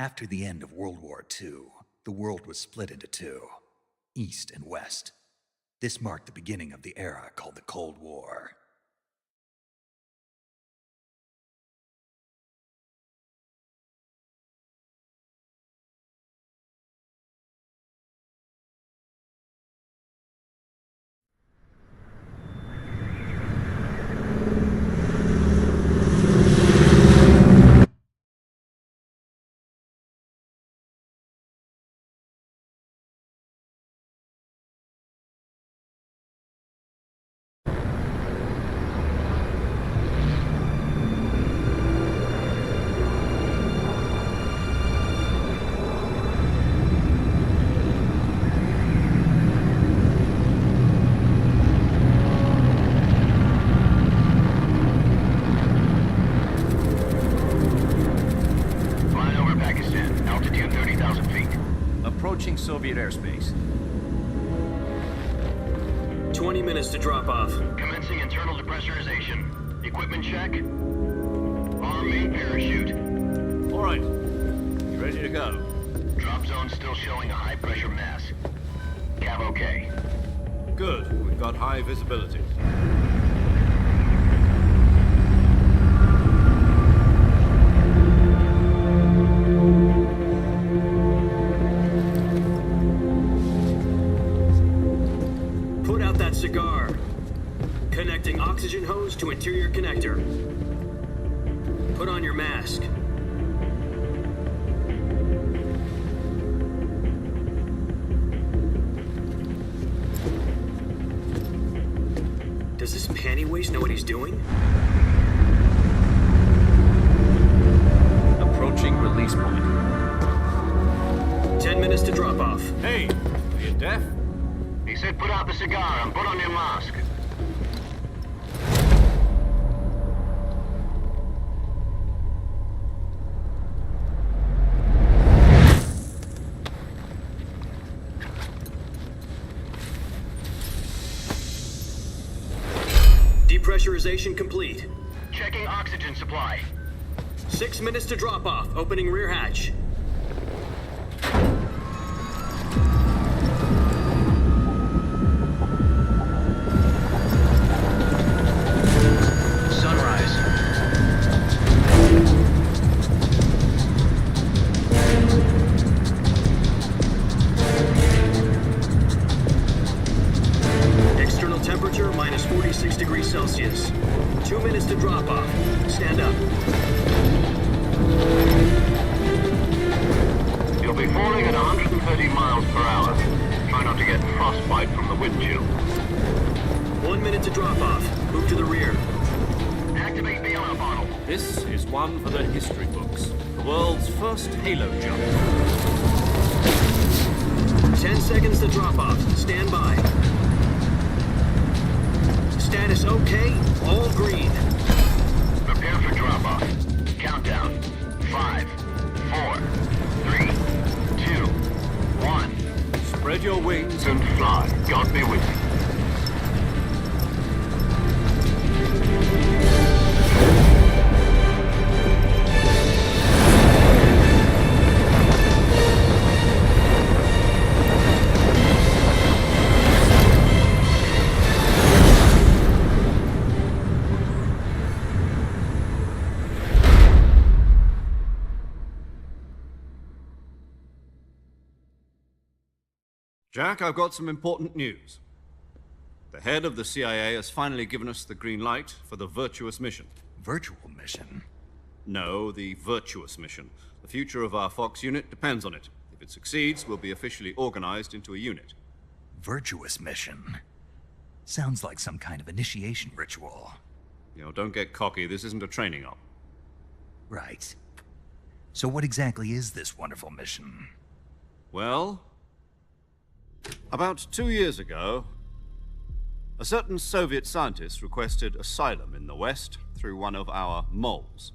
After the end of World War II, the world was split into two, East and West. This marked the beginning of the era called the Cold War. Approaching Soviet airspace. 20 minutes to drop off. Commencing internal depressurization. Equipment check. Arm main parachute. All right. You ready to go? Drop zone still showing a high pressure mass. Cav okay. Good. We've got high visibility. Cigar. Connecting oxygen hose to interior connector. Put on your mask. Does this panty waste know what he's doing? Approaching release point. 10 minutes to drop off. Hey, are you deaf? He said put out the cigar and put on your mask. Depressurization complete. Checking oxygen supply. 6 minutes to drop off. Opening rear hatch. Minus 46 degrees Celsius. 2 minutes to drop off. Stand up. You'll be falling at 130 miles per hour. Try not to get frostbite from the wind chill. 1 minute to drop off. Move to the rear. Activate the yellow bottle. This is one for the history books. The world's first halo jump. 10 seconds to drop off. Stand by. Status okay, all green. Prepare for drop-off. Countdown. 5, 4, 3, 2, 1. Spread your wings And fly. God be with you. Jack, I've got some important news. The head of the CIA has finally given us the green light for the Virtuous mission. Virtual mission? No, the Virtuous mission. The future of our Fox unit depends on it. If it succeeds, we'll be officially organized into a unit. Virtuous mission? Sounds like some kind of initiation ritual. You know, don't get cocky. This isn't a training op. Right. So what exactly is this wonderful mission? Well, about 2 years ago, a certain Soviet scientist requested asylum in the West through one of our moles.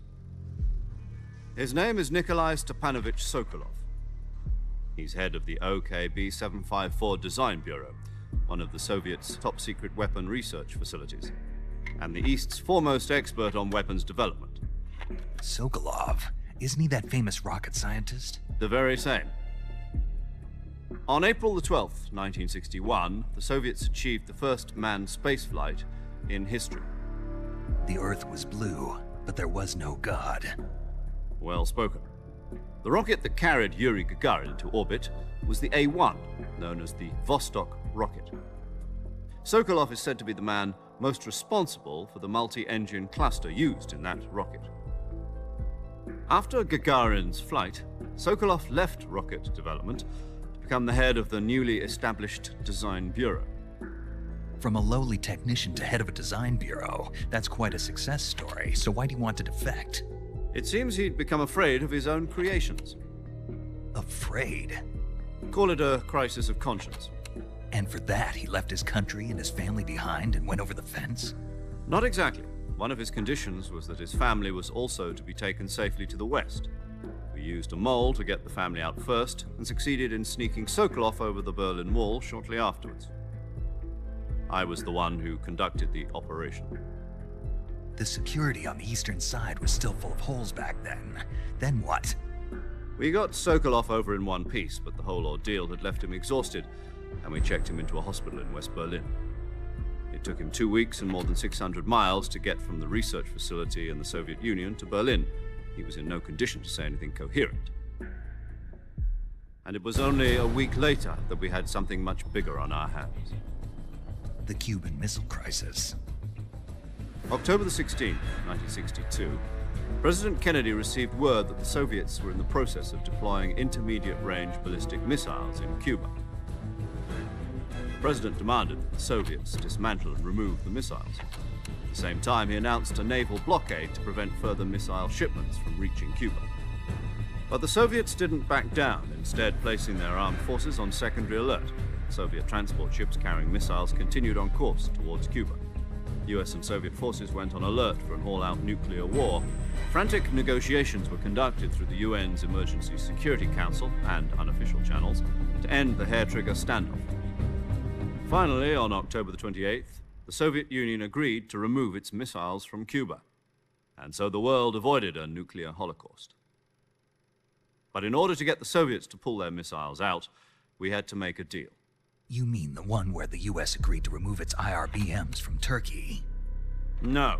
His name is Nikolai Stepanovich Sokolov. He's head of the OKB-754 Design Bureau, one of the Soviets' top-secret weapon research facilities, and the East's foremost expert on weapons development. Sokolov? Isn't he that famous rocket scientist? The very same. On April the 12th, 1961, the Soviets achieved the first manned spaceflight in history. The Earth was blue, but there was no God. Well spoken. The rocket that carried Yuri Gagarin into orbit was the A-1, known as the Vostok rocket. Sokolov is said to be the man most responsible for the multi-engine cluster used in that rocket. After Gagarin's flight, Sokolov left rocket development to become the head of the newly established Design Bureau. From a lowly technician to head of a design bureau, that's quite a success story, so why'd he want to defect? It seems he'd become afraid of his own creations. Afraid? Call it a crisis of conscience. And for that, he left his country and his family behind and went over the fence? Not exactly. One of his conditions was that his family was also to be taken safely to the west. We used a mole to get the family out first and succeeded in sneaking Sokolov over the Berlin Wall shortly afterwards. I was the one who conducted the operation. The security on the eastern side was still full of holes back then. Then what? We got Sokolov over in one piece, but the whole ordeal had left him exhausted, and we checked him into a hospital in West Berlin. It took him 2 weeks and more than 600 miles to get from the research facility in the Soviet Union to Berlin. He was in no condition to say anything coherent. And it was only a week later that we had something much bigger on our hands. The Cuban Missile Crisis. October the 16th, 1962, President Kennedy received word that the Soviets were in the process of deploying intermediate-range ballistic missiles in Cuba. The President demanded that the Soviets dismantle and remove the missiles. At the same time, he announced a naval blockade to prevent further missile shipments from reaching Cuba. But the Soviets didn't back down, instead placing their armed forces on secondary alert. Soviet transport ships carrying missiles continued on course towards Cuba. US and Soviet forces went on alert for an all-out nuclear war. Frantic negotiations were conducted through the UN's Emergency Security Council and unofficial channels to end the hair-trigger standoff. Finally, on October the 28th, the Soviet Union agreed to remove its missiles from Cuba, and so the world avoided a nuclear holocaust. But in order to get the Soviets to pull their missiles out, we had to make a deal. You mean the one where the US agreed to remove its IRBMs from Turkey? No.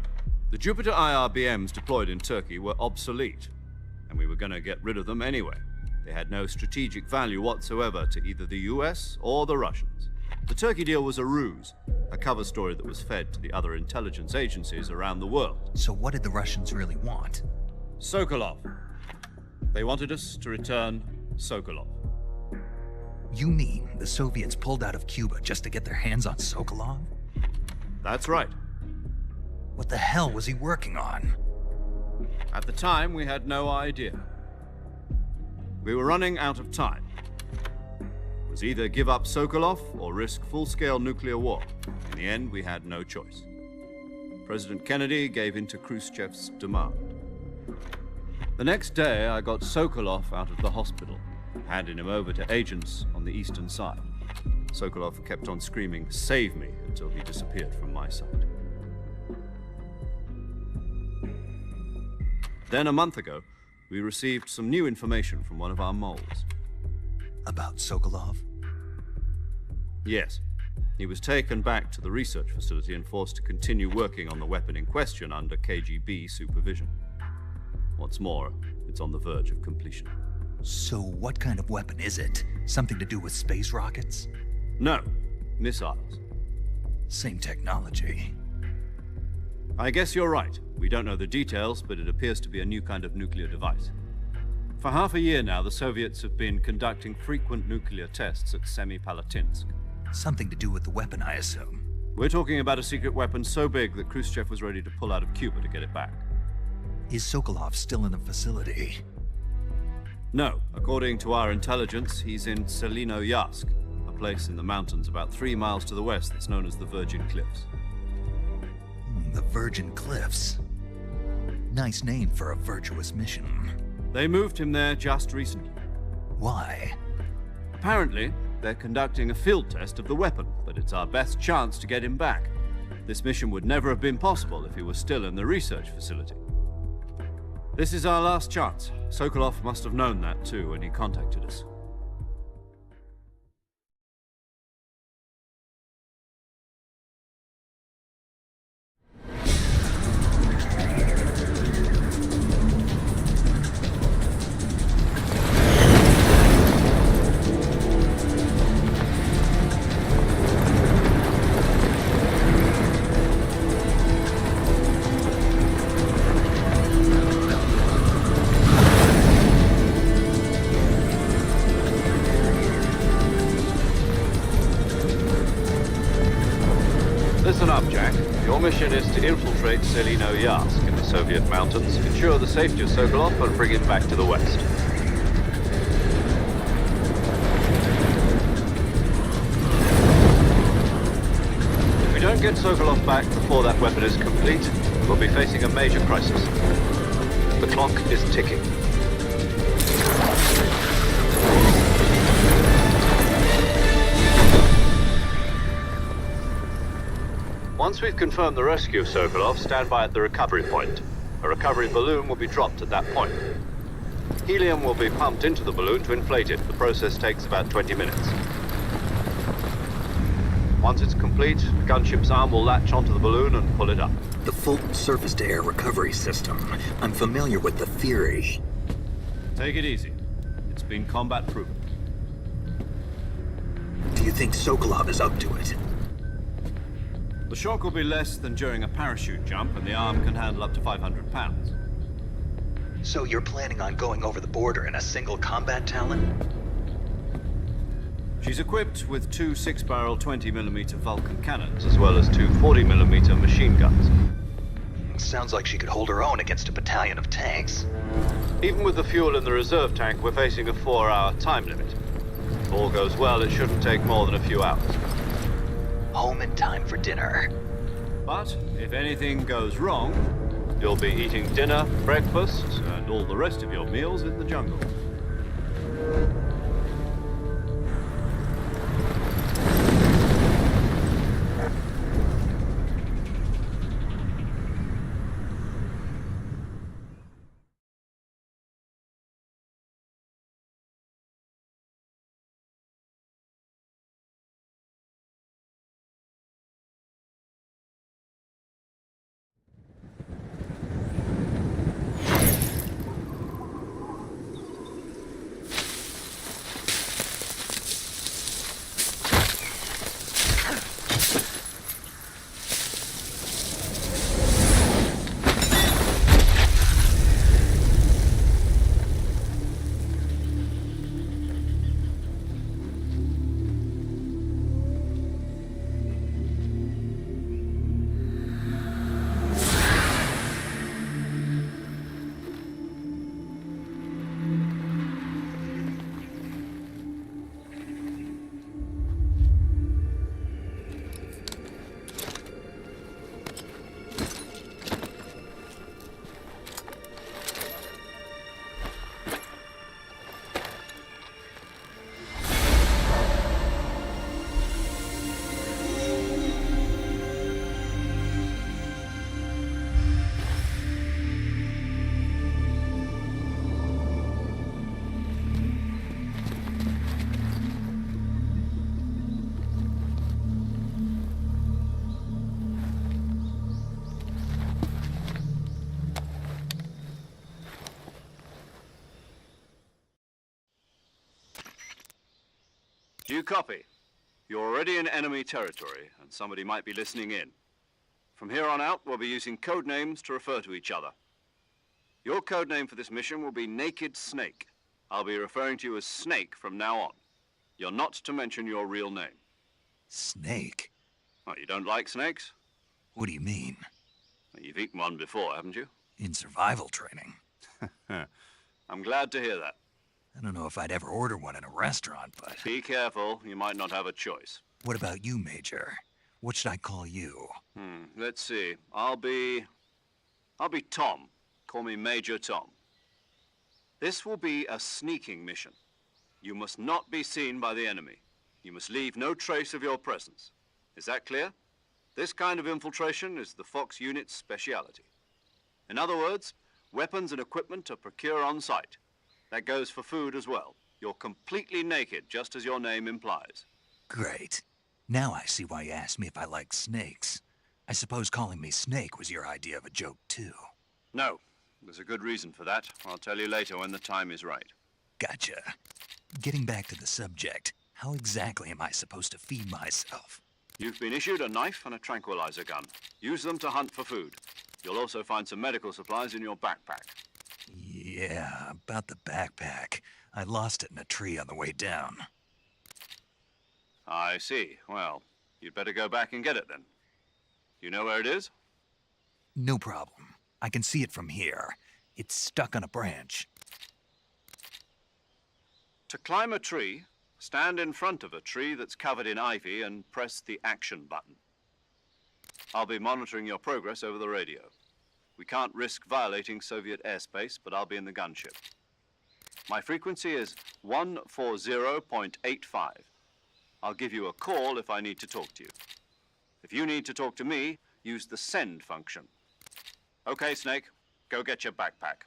The Jupiter IRBMs deployed in Turkey were obsolete, and we were going to get rid of them anyway. They had no strategic value whatsoever to either the US or the Russians. The Turkey deal was a ruse, a cover story that was fed to the other intelligence agencies around the world. So what did the Russians really want? Sokolov. They wanted us to return Sokolov. You mean the Soviets pulled out of Cuba just to get their hands on Sokolov? That's right. What the hell was he working on? At the time, we had no idea. We were running out of time. It was either give up Sokolov or risk full-scale nuclear war. In the end, we had no choice. President Kennedy gave in to Khrushchev's demand. The next day, I got Sokolov out of the hospital, handing him over to agents on the eastern side. Sokolov kept on screaming, "Save me," until he disappeared from my sight. Then a month ago, we received some new information from one of our moles. About Sokolov? Yes. He was taken back to the research facility and forced to continue working on the weapon in question under KGB supervision. What's more, it's on the verge of completion. So what kind of weapon is it? Something to do with space rockets? No, missiles. Same technology. I guess you're right. We don't know the details, but it appears to be a new kind of nuclear device. For half a year now, the Soviets have been conducting frequent nuclear tests at Semipalatinsk. Something to do with the weapon, I assume. We're talking about a secret weapon so big that Khrushchev was ready to pull out of Cuba to get it back. Is Sokolov still in the facility? No. According to our intelligence, he's in Selinoyarsk, a place in the mountains about 3 miles to the west that's known as the Virgin Cliffs. The Virgin Cliffs. Nice name for a virtuous mission. They moved him there just recently. Why? Apparently, they're conducting a field test of the weapon, but it's our best chance to get him back. This mission would never have been possible if he was still in the research facility. This is our last chance. Sokolov must have known that too when he contacted us. Listen up, Jack. Your mission is to infiltrate Selino Yask in the Soviet mountains, ensure the safety of Sokolov, and bring him back to the West. If we don't get Sokolov back before that weapon is complete, we'll be facing a major crisis. The clock is ticking. Once we've confirmed the rescue of Sokolov, stand by at the recovery point. A recovery balloon will be dropped at that point. Helium will be pumped into the balloon to inflate it. The process takes about 20 minutes. Once it's complete, the gunship's arm will latch onto the balloon and pull it up. The Fulton surface-to-air recovery system. I'm familiar with the theory. Take it easy. It's been combat-proven. Do you think Sokolov is up to it? The shock will be less than during a parachute jump, and the arm can handle up to 500 pounds. So you're planning on going over the border in a single combat Talon? She's equipped with two 6-barrel 20mm Vulcan cannons, as well as two 40mm machine guns. Sounds like she could hold her own against a battalion of tanks. Even with the fuel in the reserve tank, we're facing a 4-hour time limit. If all goes well, it shouldn't take more than a few hours. Home in time for dinner. But if anything goes wrong, you'll be eating dinner, breakfast, and all the rest of your meals in the jungle. Do you copy? You're already in enemy territory, and somebody might be listening in. From here on out, we'll be using code names to refer to each other. Your code name for this mission will be Naked Snake. I'll be referring to you as Snake from now on. You're not to mention your real name. Snake? Oh, you don't like snakes? What do you mean? Well, you've eaten one before, haven't you? In survival training. I'm glad to hear that. I don't know if I'd ever order one in a restaurant, but... Be careful, you might not have a choice. What about you, Major? What should I call you? Let's see. I'll be Tom. Call me Major Tom. This will be a sneaking mission. You must not be seen by the enemy. You must leave no trace of your presence. Is that clear? This kind of infiltration is the Fox unit's speciality. In other words, Weapons and equipment to procure on site. That goes for food as well. You're completely naked, just as your name implies. Great. Now I see why you asked me if I like snakes. I suppose calling me Snake was your idea of a joke, too. No, there's a good reason for that. I'll tell you later when the time is right. Gotcha. Getting back to the subject, how exactly am I supposed to feed myself? You've been issued a knife and a tranquilizer gun. Use them to hunt for food. You'll also find some medical supplies in your backpack. Yeah, about the backpack. I lost it in a tree on the way down. I see. Well, you'd better go back and get it then. You know where it is? No problem. I can see it from here. It's stuck on a branch. To climb a tree, stand in front of a tree that's covered in ivy and press the action button. I'll be monitoring your progress over the radio. We can't risk violating Soviet airspace, but I'll be in the gunship. My frequency is 140.85. I'll give you a call if I need to talk to you. If you need to talk to me, use the send function. Okay, Snake, go get your backpack.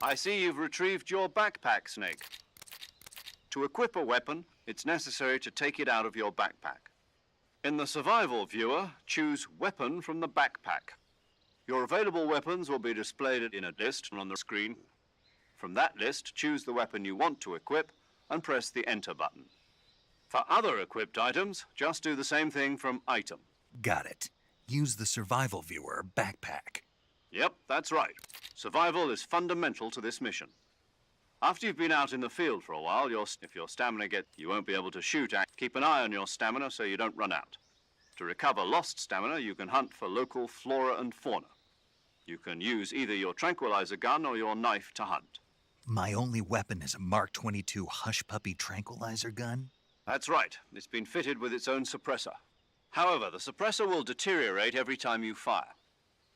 I see you've retrieved your backpack, Snake. To equip a weapon, it's necessary to take it out of your backpack. In the survival viewer, choose Weapon from the backpack. Your available weapons will be displayed in a list on the screen. From that list, choose the weapon you want to equip and press the Enter button. For other equipped items, just do the same thing from Item. Got it. Use the survival viewer backpack. Yep, that's right. Survival is fundamental to this mission. After you've been out in the field for a while, if your stamina you won't be able to shoot. Keep an eye on your stamina so you don't run out. To recover lost stamina, you can hunt for local flora and fauna. You can use either your tranquilizer gun or your knife to hunt. My only weapon is a Mark 22 Hush Puppy tranquilizer gun? That's right. It's been fitted with its own suppressor. However, the suppressor will deteriorate every time you fire.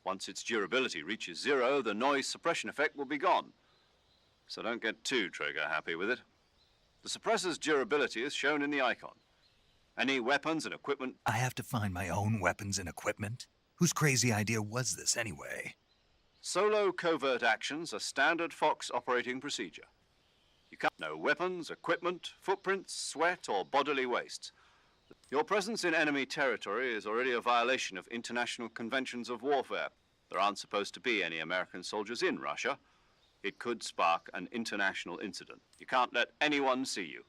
Once its durability reaches 0, the noise suppression effect will be gone. So don't get too trigger happy with it. The suppressor's durability is shown in the icon. Any weapons and equipment... I have to find my own weapons and equipment? Whose crazy idea was this anyway? Solo covert actions are standard Fox operating procedure. You can't know weapons, equipment, footprints, sweat, or bodily wastes. Your presence in enemy territory is already a violation of international conventions of warfare. There aren't supposed to be any American soldiers in Russia. It could spark an international incident. You can't let anyone see you.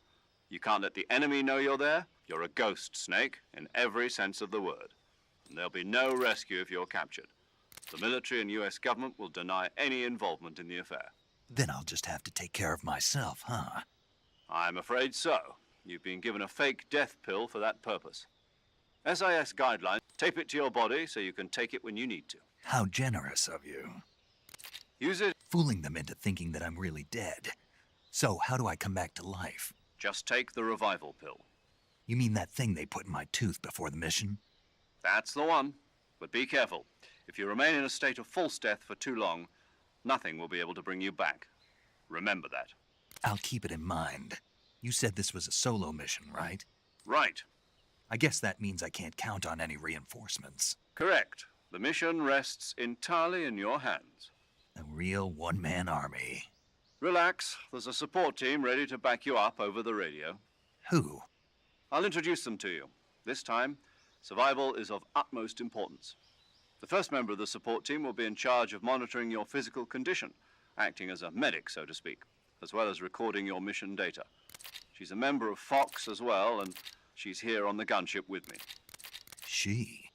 You can't let the enemy know you're there. You're a ghost, Snake, in every sense of the word. And there'll be no rescue if you're captured. The military and US government will deny any involvement in the affair. Then I'll just have to take care of myself, huh? I'm afraid so. You've been given a fake death pill for that purpose. SIS guidelines. Tape it to your body so you can take it when you need to. How generous of you. Use it. Fooling them into thinking that I'm really dead. So, how do I come back to life? Just take the revival pill. You mean that thing they put in my tooth before the mission? That's the one. But be careful. If you remain in a state of false death for too long, nothing will be able to bring you back. Remember that. I'll keep it in mind. You said this was a solo mission, right? Right. I guess that means I can't count on any reinforcements. Correct. The mission rests entirely in your hands. A real one-man army. Relax. There's a support team ready to back you up over the radio. Who? I'll introduce them to you. This time, survival is of utmost importance. The first member of the support team will be in charge of monitoring your physical condition, acting as a medic, so to speak, as well as recording your mission data. She's a member of Fox as well, and she's here on the gunship with me. She.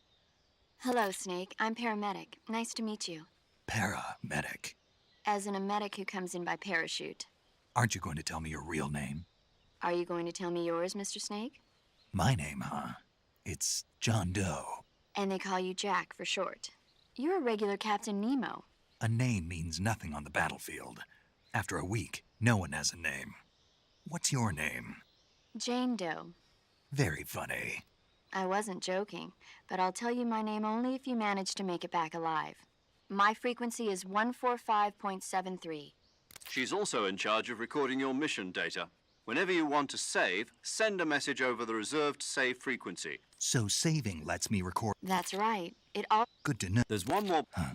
Hello, Snake. I'm paramedic. Nice to meet you. Paramedic. As in a medic who comes in by parachute. Aren't you going to tell me your real name? Are you going to tell me yours, Mr. Snake? My name, huh? It's John Doe. And they call you Jack for short. You're a regular Captain Nemo. A name means nothing on the battlefield. After a week, no one has a name. What's your name? Jane Doe. Very funny. I wasn't joking, but I'll tell you my name only if you manage to make it back alive. My frequency is 145.73. She's also in charge of recording your mission data. Whenever you want to save, send a message over the reserved save frequency. So saving lets me record. That's right. It all... Good to know. There's one more. Huh?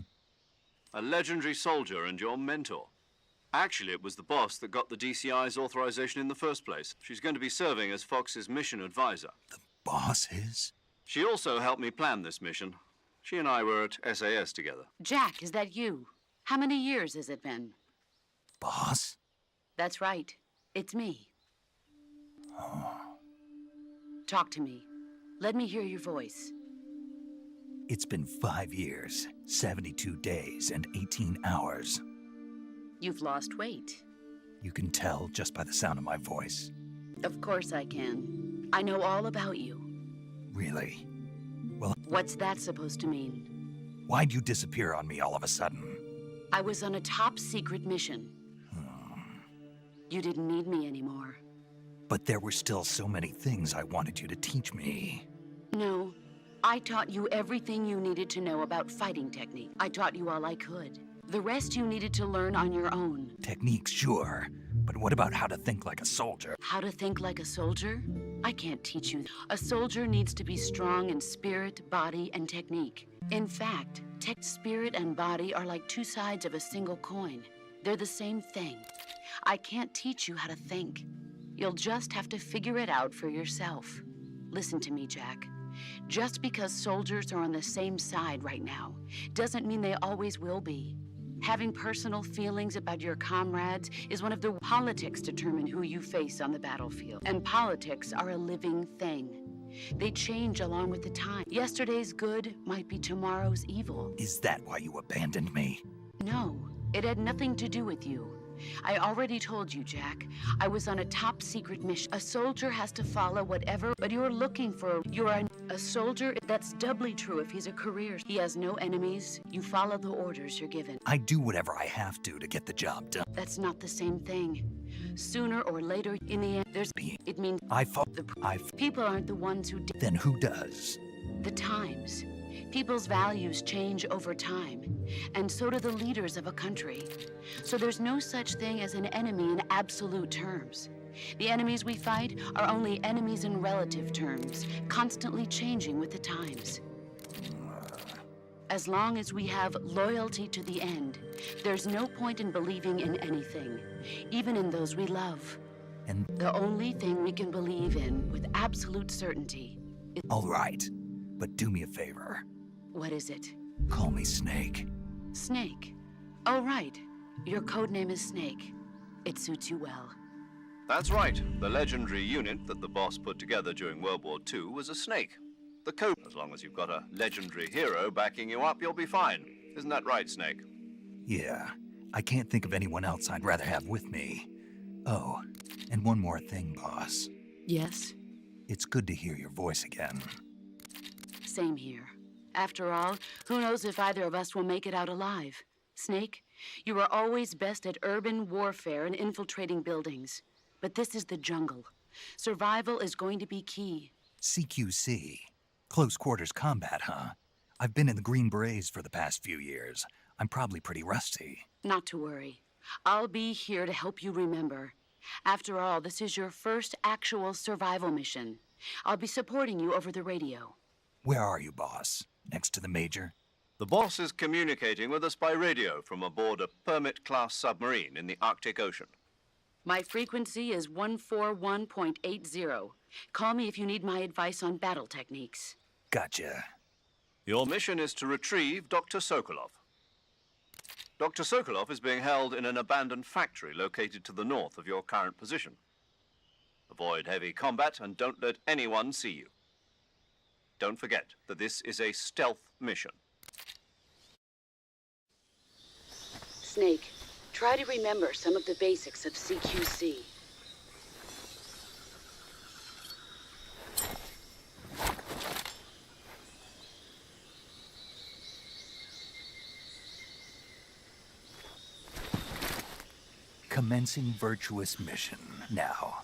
A legendary soldier and your mentor. Actually, it was the boss that got the DCI's authorization in the first place. She's going to be serving as Fox's mission advisor. The boss is? She also helped me plan this mission. She and I were at SAS together. Jack, is that you? How many years has it been? Boss? That's right. It's me. Talk to me. Let me hear your voice. It's been 5 years, 72 days, and 18 hours. You've lost weight. You can tell just by the sound of my voice. Of course I can. I know all about you. Really? What's that supposed to mean? Why'd you disappear on me all of a sudden? I was on a top secret mission. You didn't need me anymore. But there were still so many things I wanted you to teach me. No, I taught you everything you needed to know about fighting technique. I taught you all I could. The rest you needed to learn on your own. Techniques, sure. But what about how to think like a soldier? How to think like a soldier? I can't teach you. A soldier needs to be strong in spirit, body, and technique. In fact, spirit and body are like two sides of a single coin. They're the same thing. I can't teach you how to think. You'll just have to figure it out for yourself. Listen to me, Jack. Just because soldiers are on the same side right now doesn't mean they always will be. Having personal feelings about your comrades is one of the politics determine who you face on the battlefield. And politics are a living thing. They change along with the time. Yesterday's good might be tomorrow's evil. Is that why you abandoned me? No, it had nothing to do with you. I already told you, Jack. I was on a top secret mission. A soldier has to follow whatever, but you're looking for. You're a soldier. That's doubly true if he's a career. He has no enemies. You follow the orders you're given. I do whatever I have to get the job done. That's not the same thing. Sooner or later, in the end, it means people aren't the ones who did. Then who does? The times. People's values change over time, and so do the leaders of a country. So there's no such thing as an enemy in absolute terms. The enemies we fight are only enemies in relative terms, constantly changing with the times. As long as we have loyalty to the end, there's no point in believing in anything, even in those we love. And the only thing we can believe in with absolute certainty is... All right, but do me a favor. What is it? Call me Snake. Snake. Oh, right. Your code name is Snake. It suits you well. That's right. The legendary unit that the boss put together during World War II was a snake. The code, as long as you've got a legendary hero backing you up, you'll be fine. Isn't that right, Snake? Yeah. I can't think of anyone else I'd rather have with me. Oh, and one more thing, boss. Yes? It's good to hear your voice again. Same here. After all, who knows if either of us will make it out alive? Snake, you are always best at urban warfare and infiltrating buildings. But this is the jungle. Survival is going to be key. CQC. Close quarters combat, huh? I've been in the Green Berets for the past few years. I'm probably pretty rusty. Not to worry. I'll be here to help you remember. After all, this is your first actual survival mission. I'll be supporting you over the radio. Where are you, boss? Next to the Major? The boss is communicating with us by radio from aboard a Permit-class submarine in the Arctic Ocean. My frequency is 141.80. Call me if you need my advice on battle techniques. Gotcha. Your mission is to retrieve Dr. Sokolov. Dr. Sokolov is being held in an abandoned factory located to the north of your current position. Avoid heavy combat and don't let anyone see you. Don't forget that this is a stealth mission. Snake, try to remember some of the basics of CQC. Commencing virtuous mission now.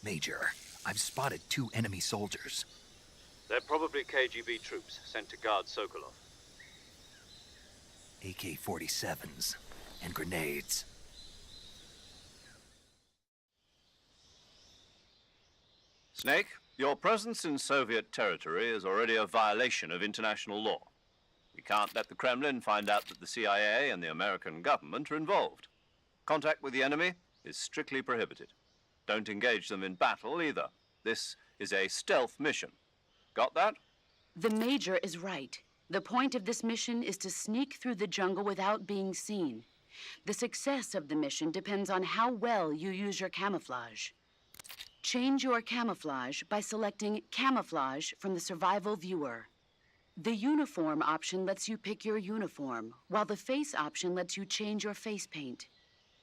Major, I've spotted 2 enemy soldiers. They're probably KGB troops sent to guard Sokolov. AK-47s and grenades. Snake, your presence in Soviet territory is already a violation of international law. We can't let the Kremlin find out that the CIA and the American government are involved. Contact with the enemy is strictly prohibited. Don't engage them in battle either. This is a stealth mission. Got that? The Major is right. The point of this mission is to sneak through the jungle without being seen. The success of the mission depends on how well you use your camouflage. Change your camouflage by selecting Camouflage from the Survival Viewer. The Uniform option lets you pick your uniform, while the Face option lets you change your face paint.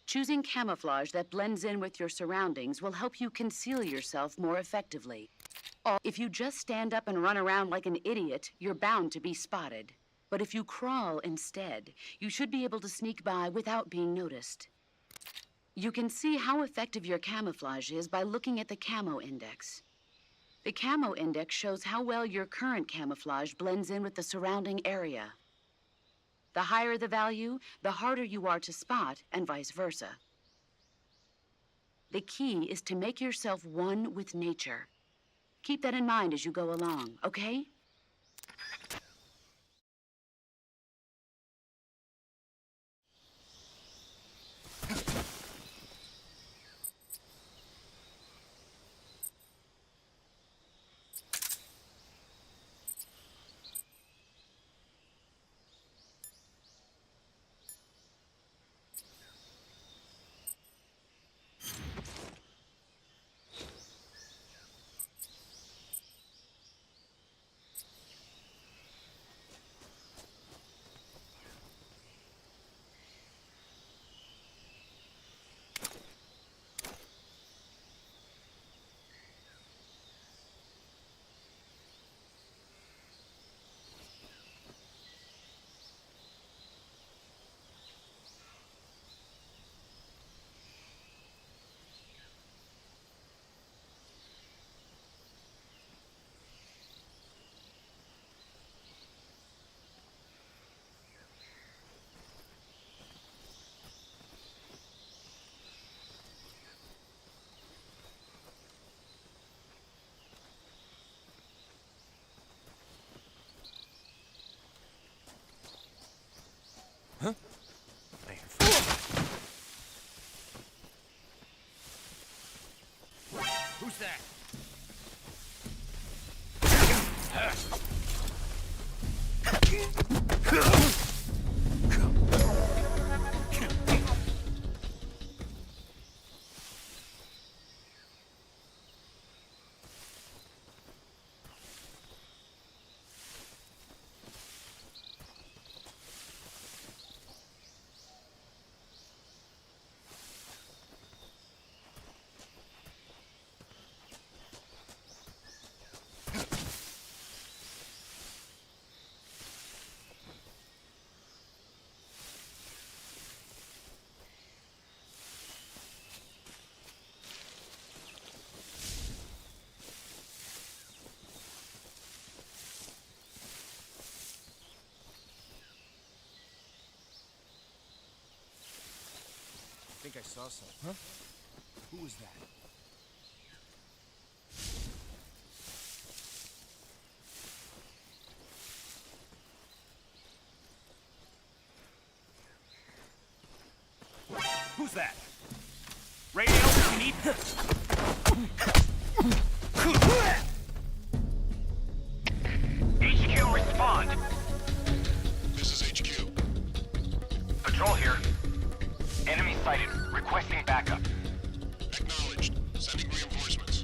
Choosing camouflage that blends in with your surroundings will help you conceal yourself more effectively. If you just stand up and run around like an idiot, you're bound to be spotted. But if you crawl instead, you should be able to sneak by without being noticed. You can see how effective your camouflage is by looking at the Camo Index. The Camo Index shows how well your current camouflage blends in with the surrounding area. The higher the value, the harder you are to spot, and vice versa. The key is to make yourself one with nature. Keep that in mind as you go along, okay? Who's that? I think I saw something. Huh? Who was that? Who's that? Radio, we need... HQ, respond. This is HQ. Patrol here. Enemy sighted. Requesting backup. Acknowledged. Sending reinforcements.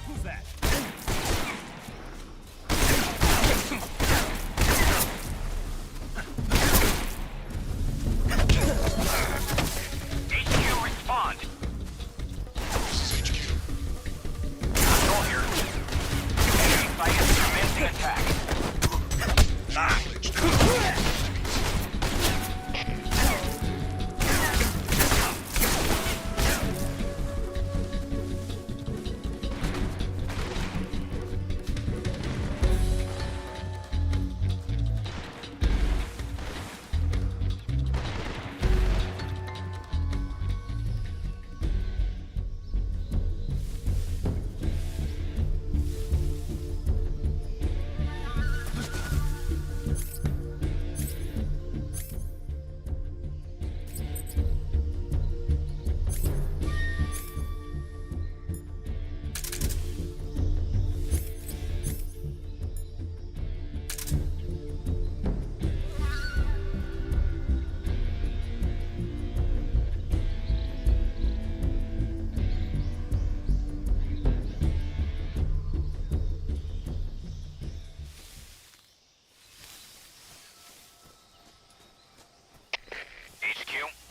Who's that? HQ, respond. This is HQ. Control here. Enemy science commencing attack. Acknowledged.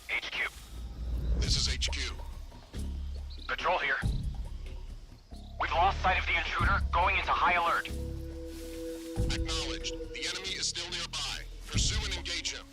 HQ. This is HQ. Patrol here. We've lost sight of the intruder, going into high alert. Acknowledged. The enemy is still nearby. Pursue and engage him.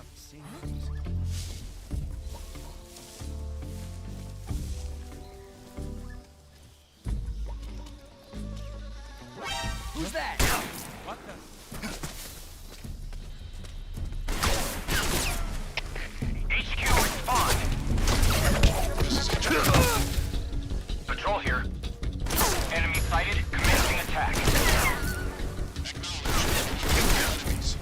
not the same things. Who's that? What the? HQ, respond. This is HQ. Patrol here. Enemy sighted. Commencing attack. Acknowledged. Enemies.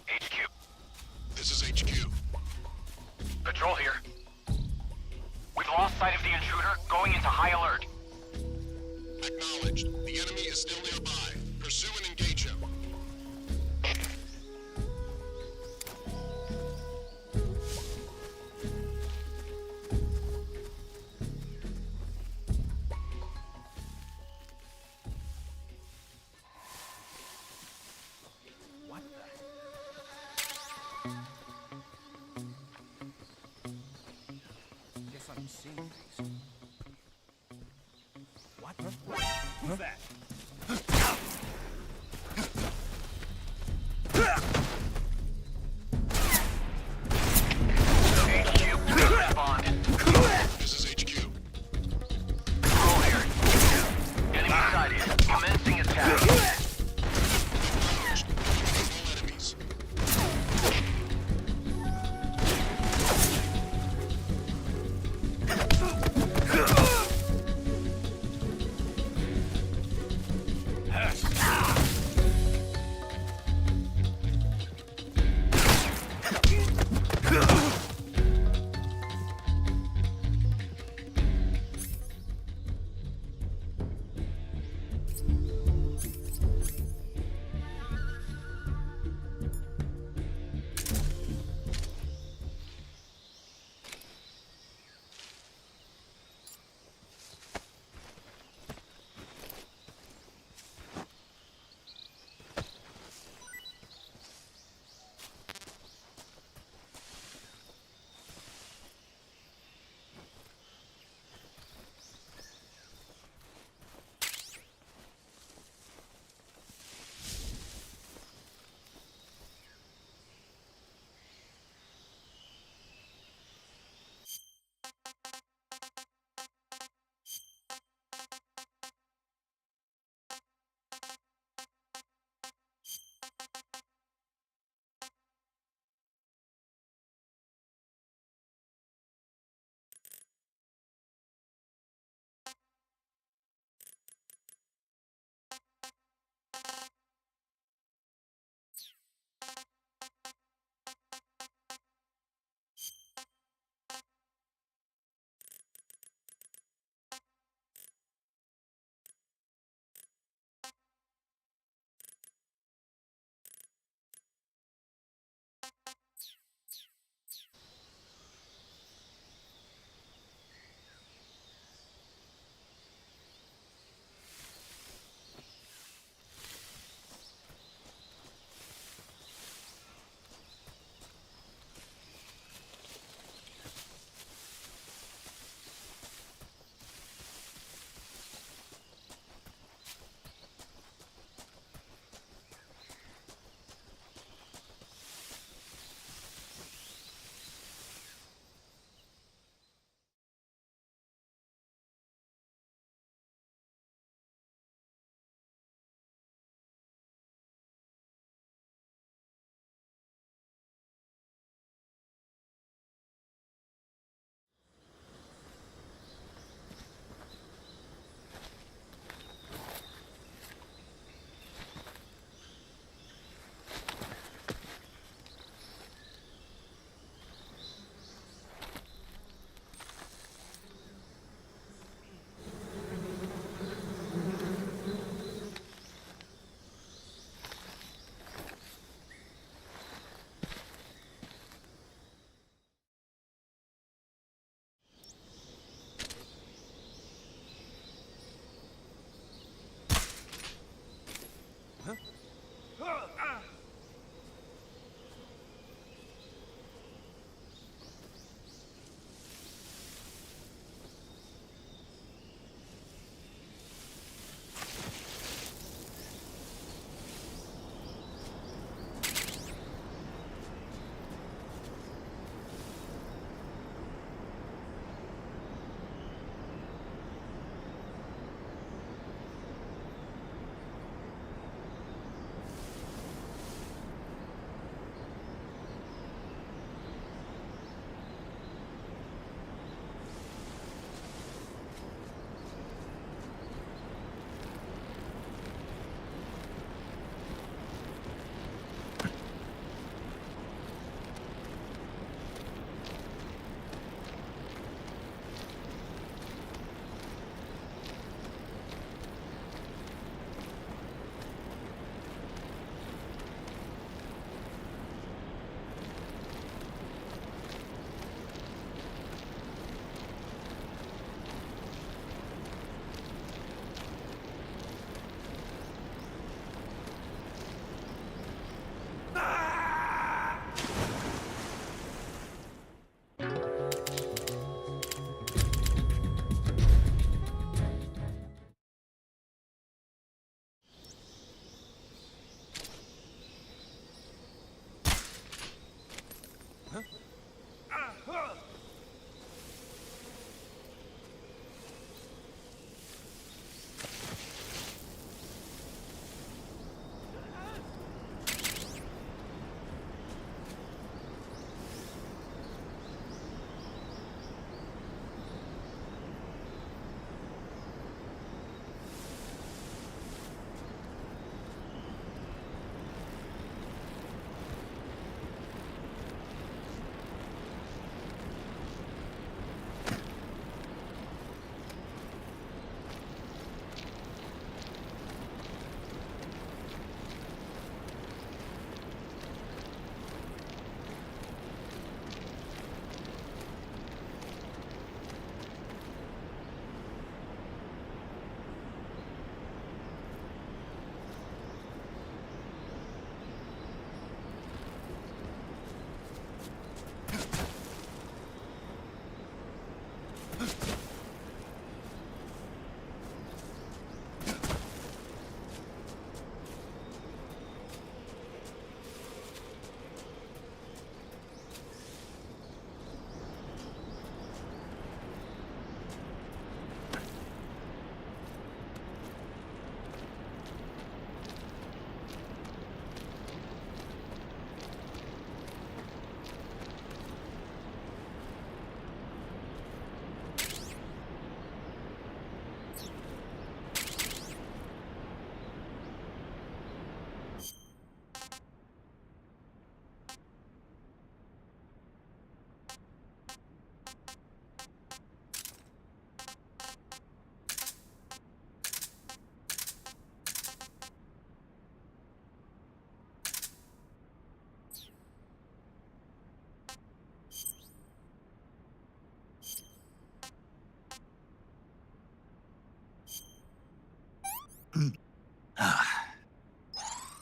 HQ. This is HQ. Patrol here. We've lost sight of the intruder, going into high alert. Acknowledged. The enemy is still nearby. Pursue and engage him. What the? Guess I'm seeing things. What the? Who's that? HQ, please respond. This is HQ. Patrol here. Enemy sighted. Commencing attack. Acknowledged. All enemies.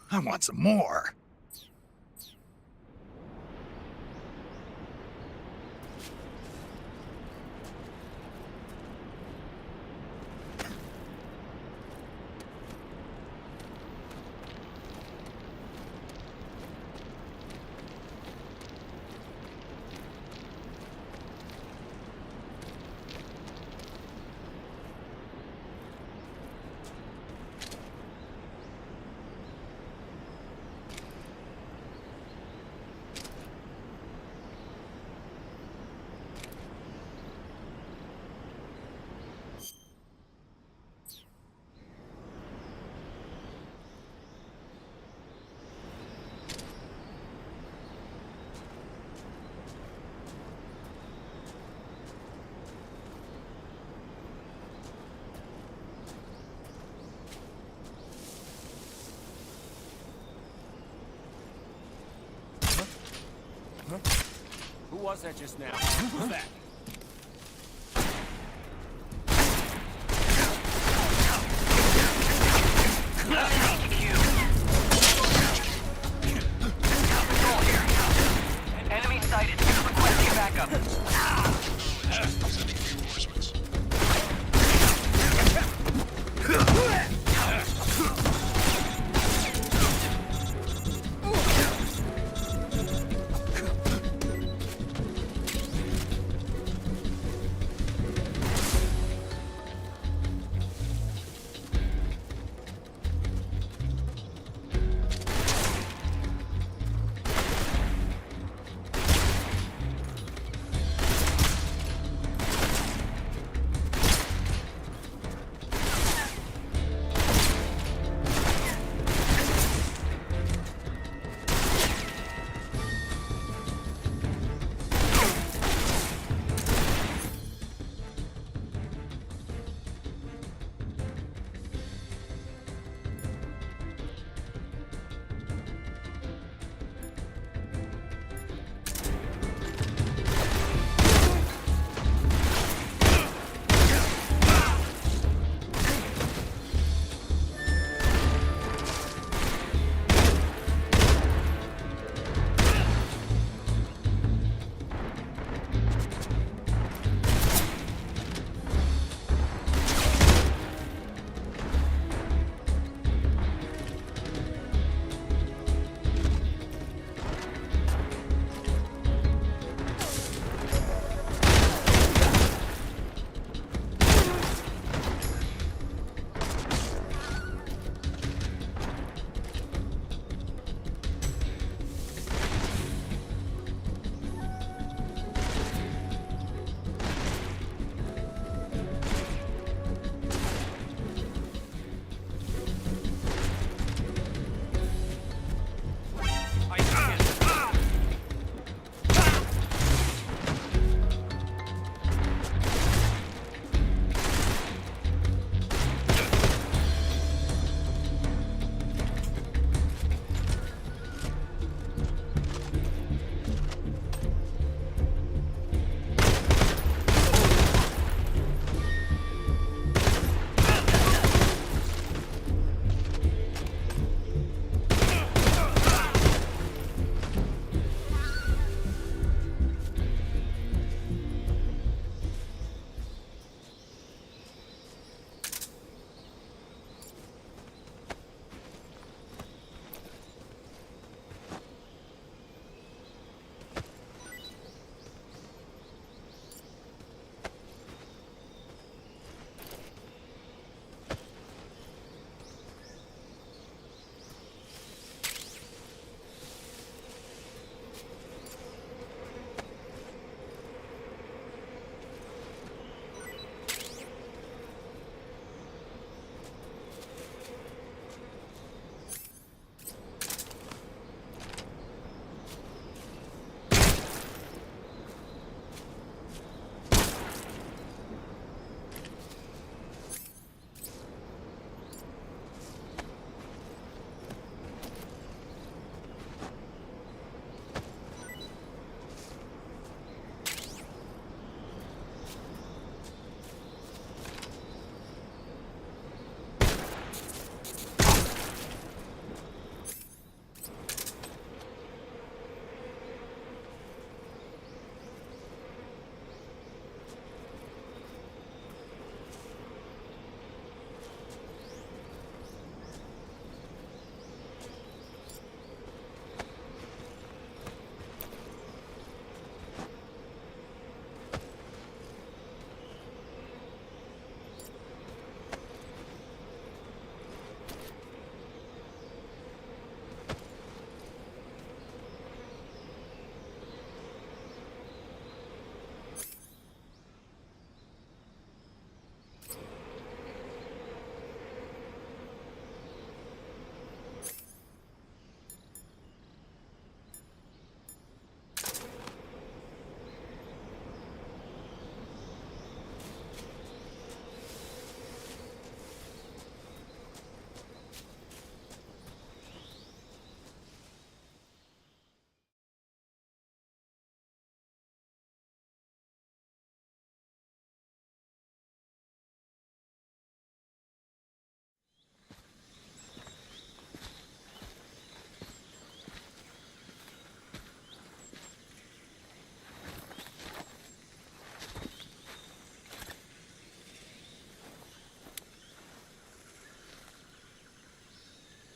I want some more. Who was that just now? Who was that?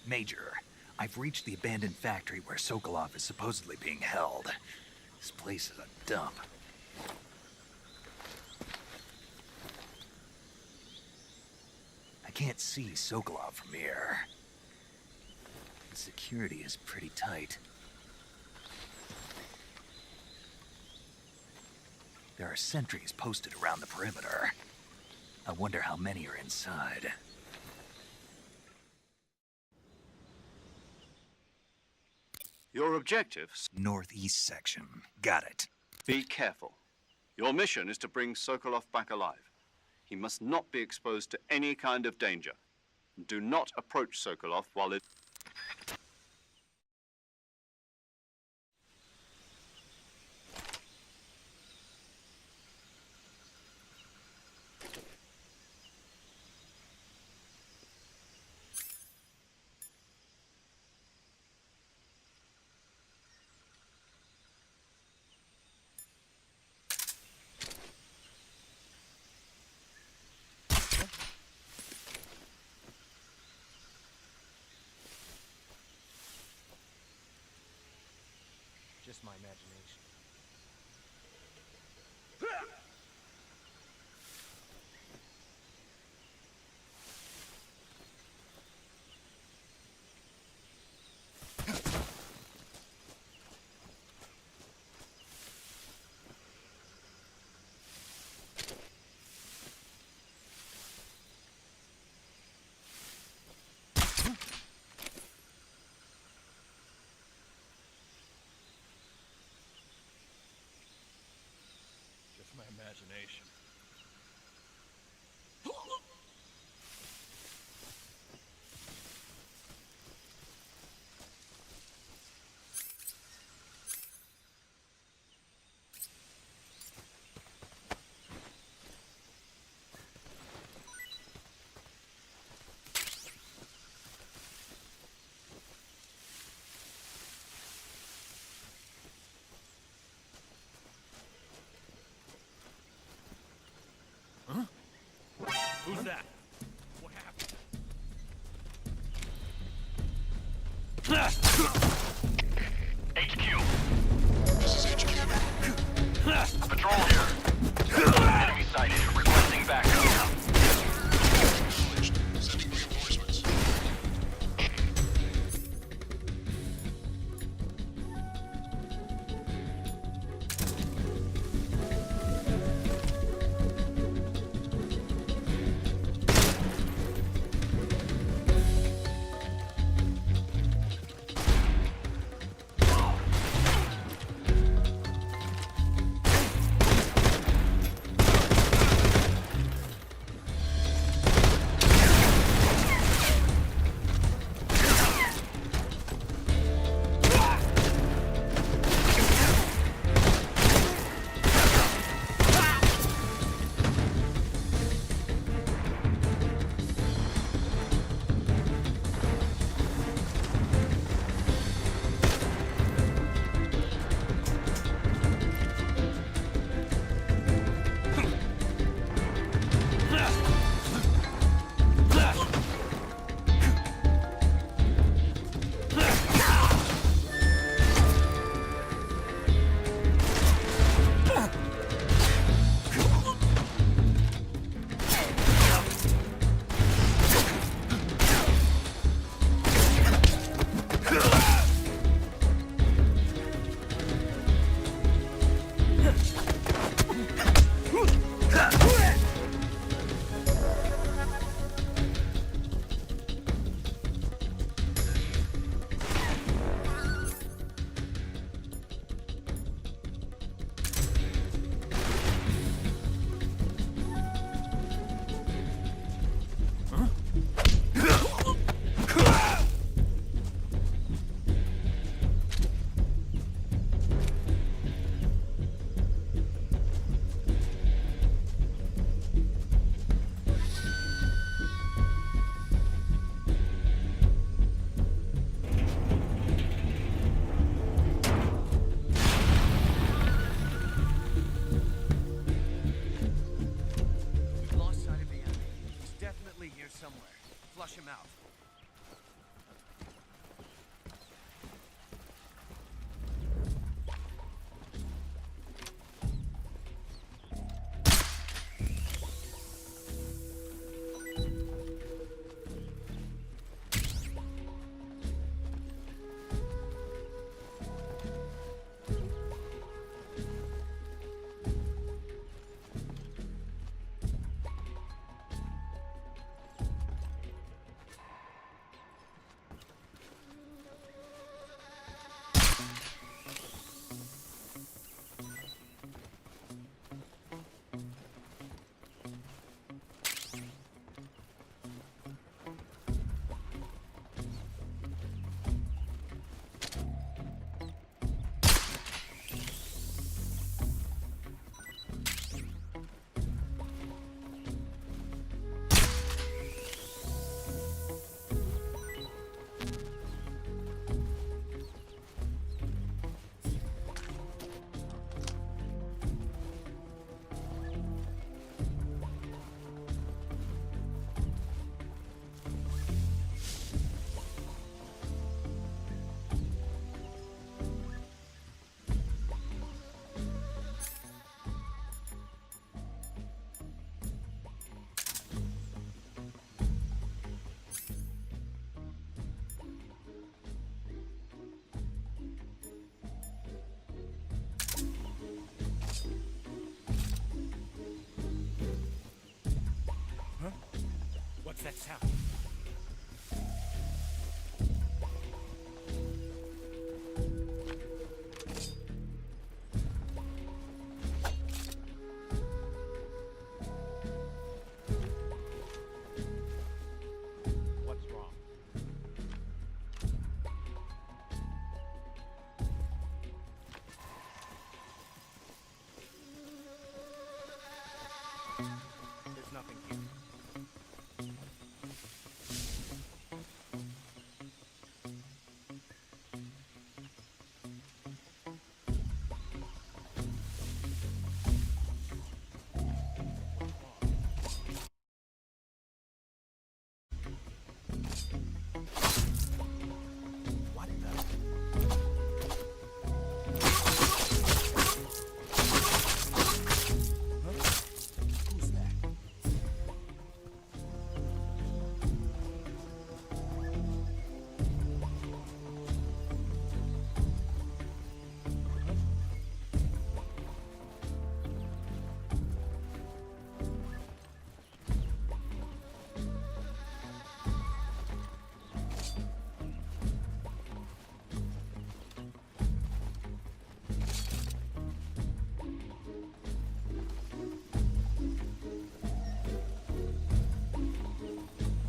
Major, I've reached the abandoned factory where Sokolov is supposedly being held. This place is a dump. I can't see Sokolov from here. The security is pretty tight. There are sentries posted around the perimeter. I wonder how many are inside. Your objectives? Northeast section. Got it. Be careful. Your mission is to bring Sokolov back alive. He must not be exposed to any kind of danger. Do not approach Sokolov while it... Just my imagination. Just my imagination. Who's that? What happened? HQ. This is HQ. Patrol here. Enemy sighted. Requesting backup. Acknowledged. Sending reinforcements. What's that sound? What's wrong? There's nothing here. What the? Who's that?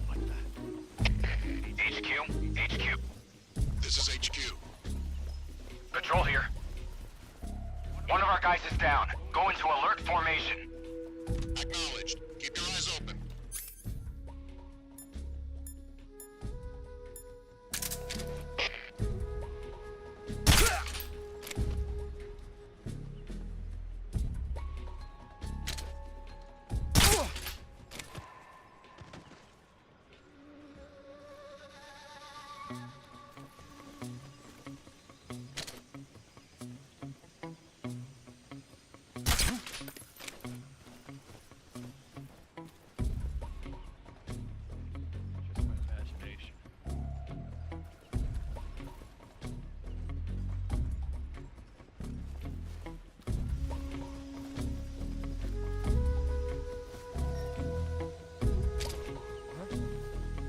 What the? HQ. This is HQ. Patrol here. One of our guys is down. Go into alert formation. Acknowledged. Keep your eyes open. Just my imagination.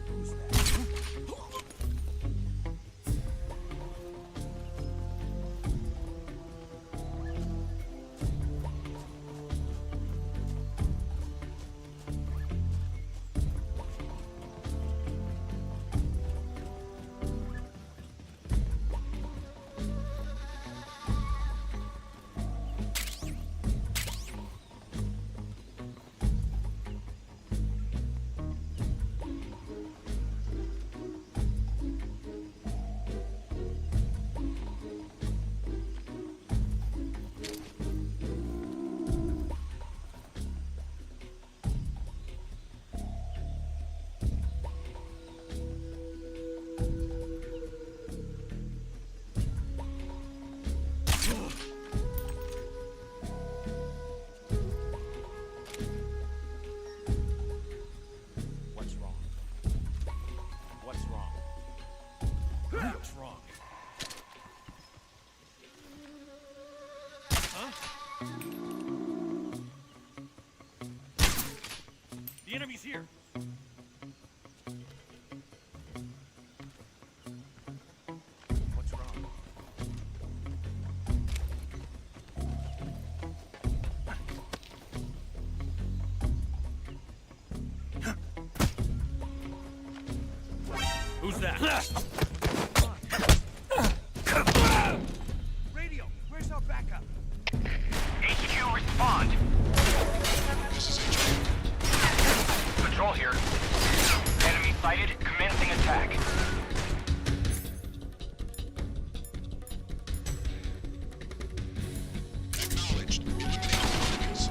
Who's that? What's wrong? What's wrong? What's wrong? Huh? The enemy's here. What's wrong? Who's that? Radio, where's our backup? HQ, respond. This is HQ. Patrol here. Enemy sighted. Commencing attack. Acknowledged. Eliminate targets.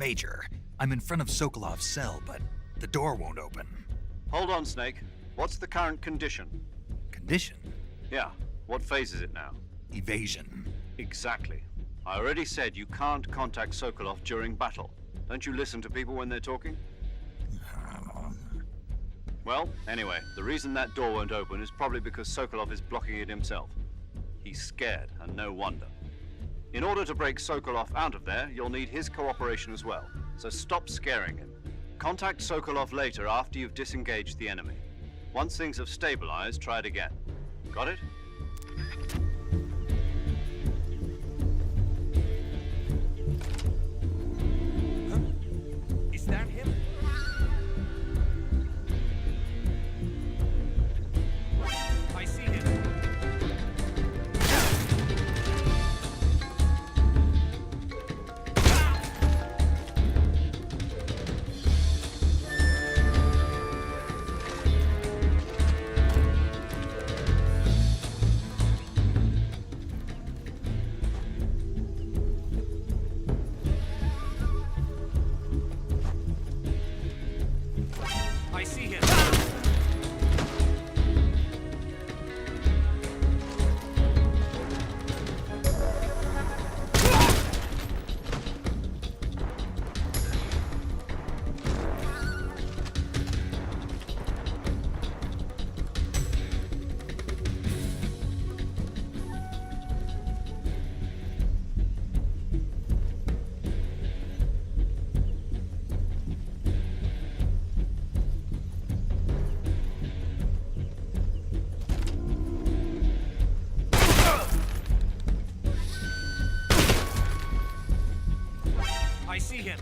Major, I'm in front of Sokolov's cell, but the door won't open. Hold on, Snake. What's the current condition? Condition? Yeah, what phase is it now? Evasion. Exactly. I already said you can't contact Sokolov during battle. Don't you listen to people when they're talking? Well, anyway, the reason that door won't open is probably because Sokolov is blocking it himself. He's scared, and no wonder. In order to break Sokolov out of there, you'll need his cooperation as well. So stop scaring him. Contact Sokolov later after you've disengaged the enemy. Once things have stabilized, try it again. Got it? Is that him? I see him. I see him. I see him.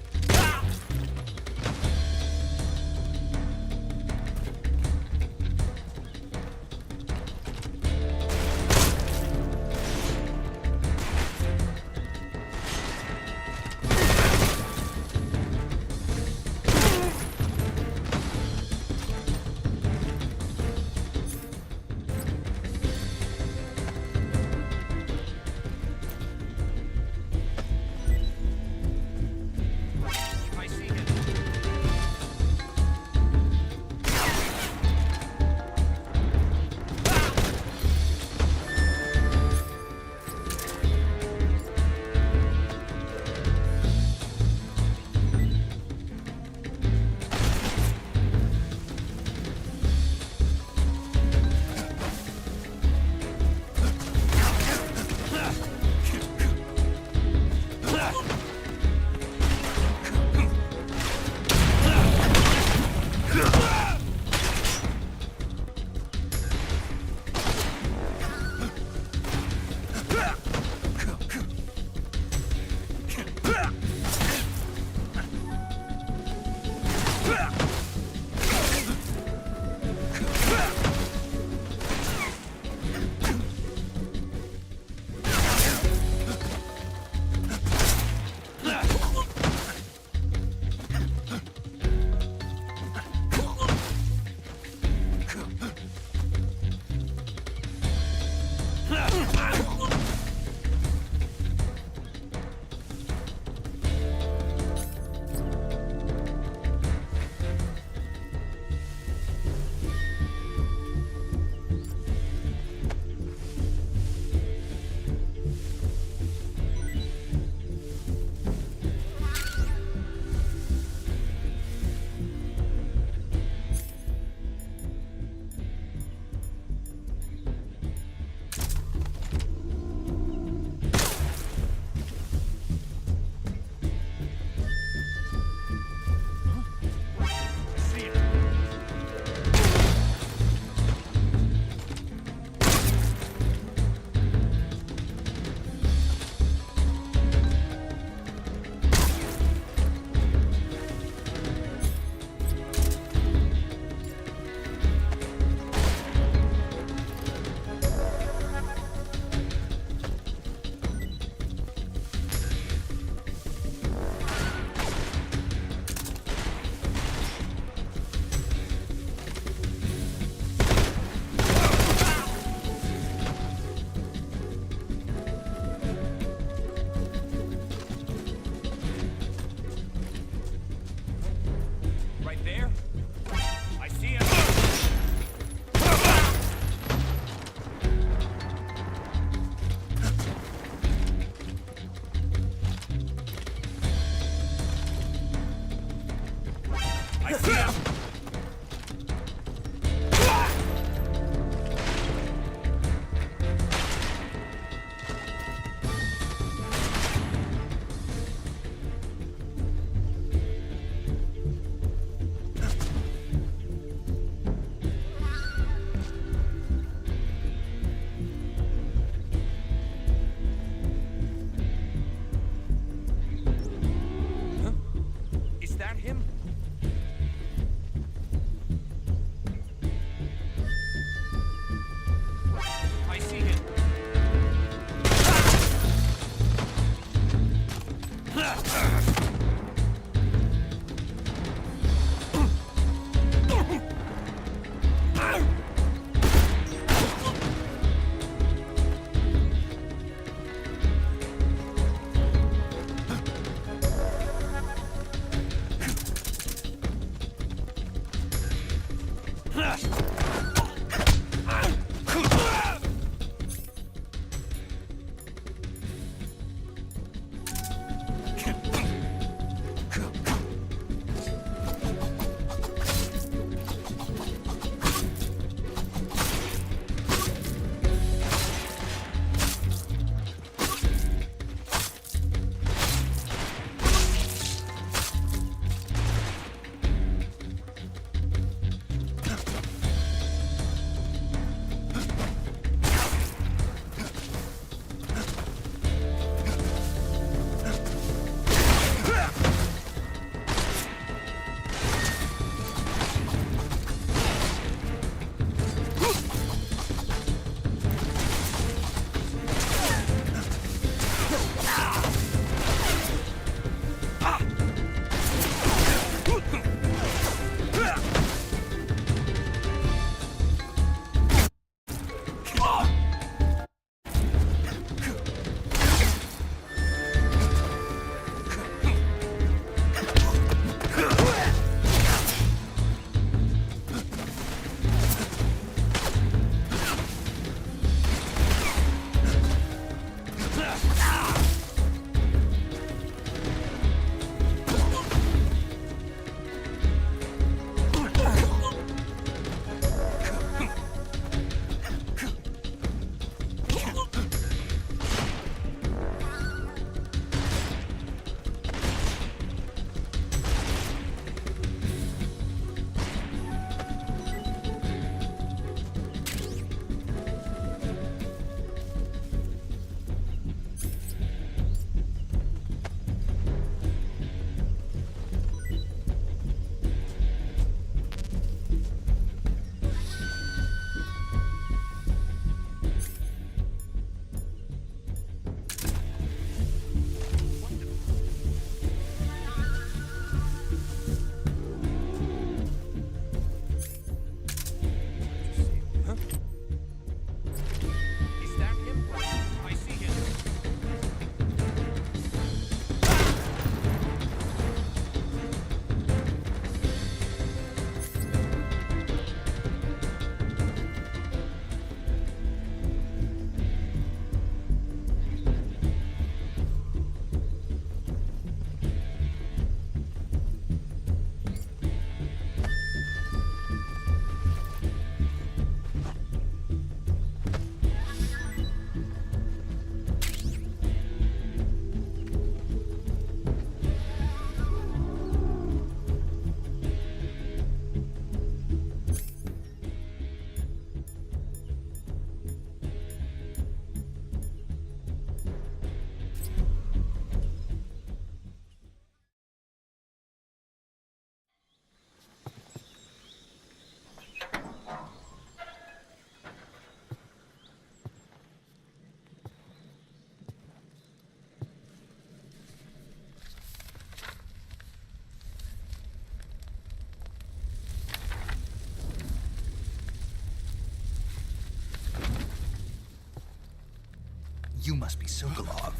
You must be Sokolov.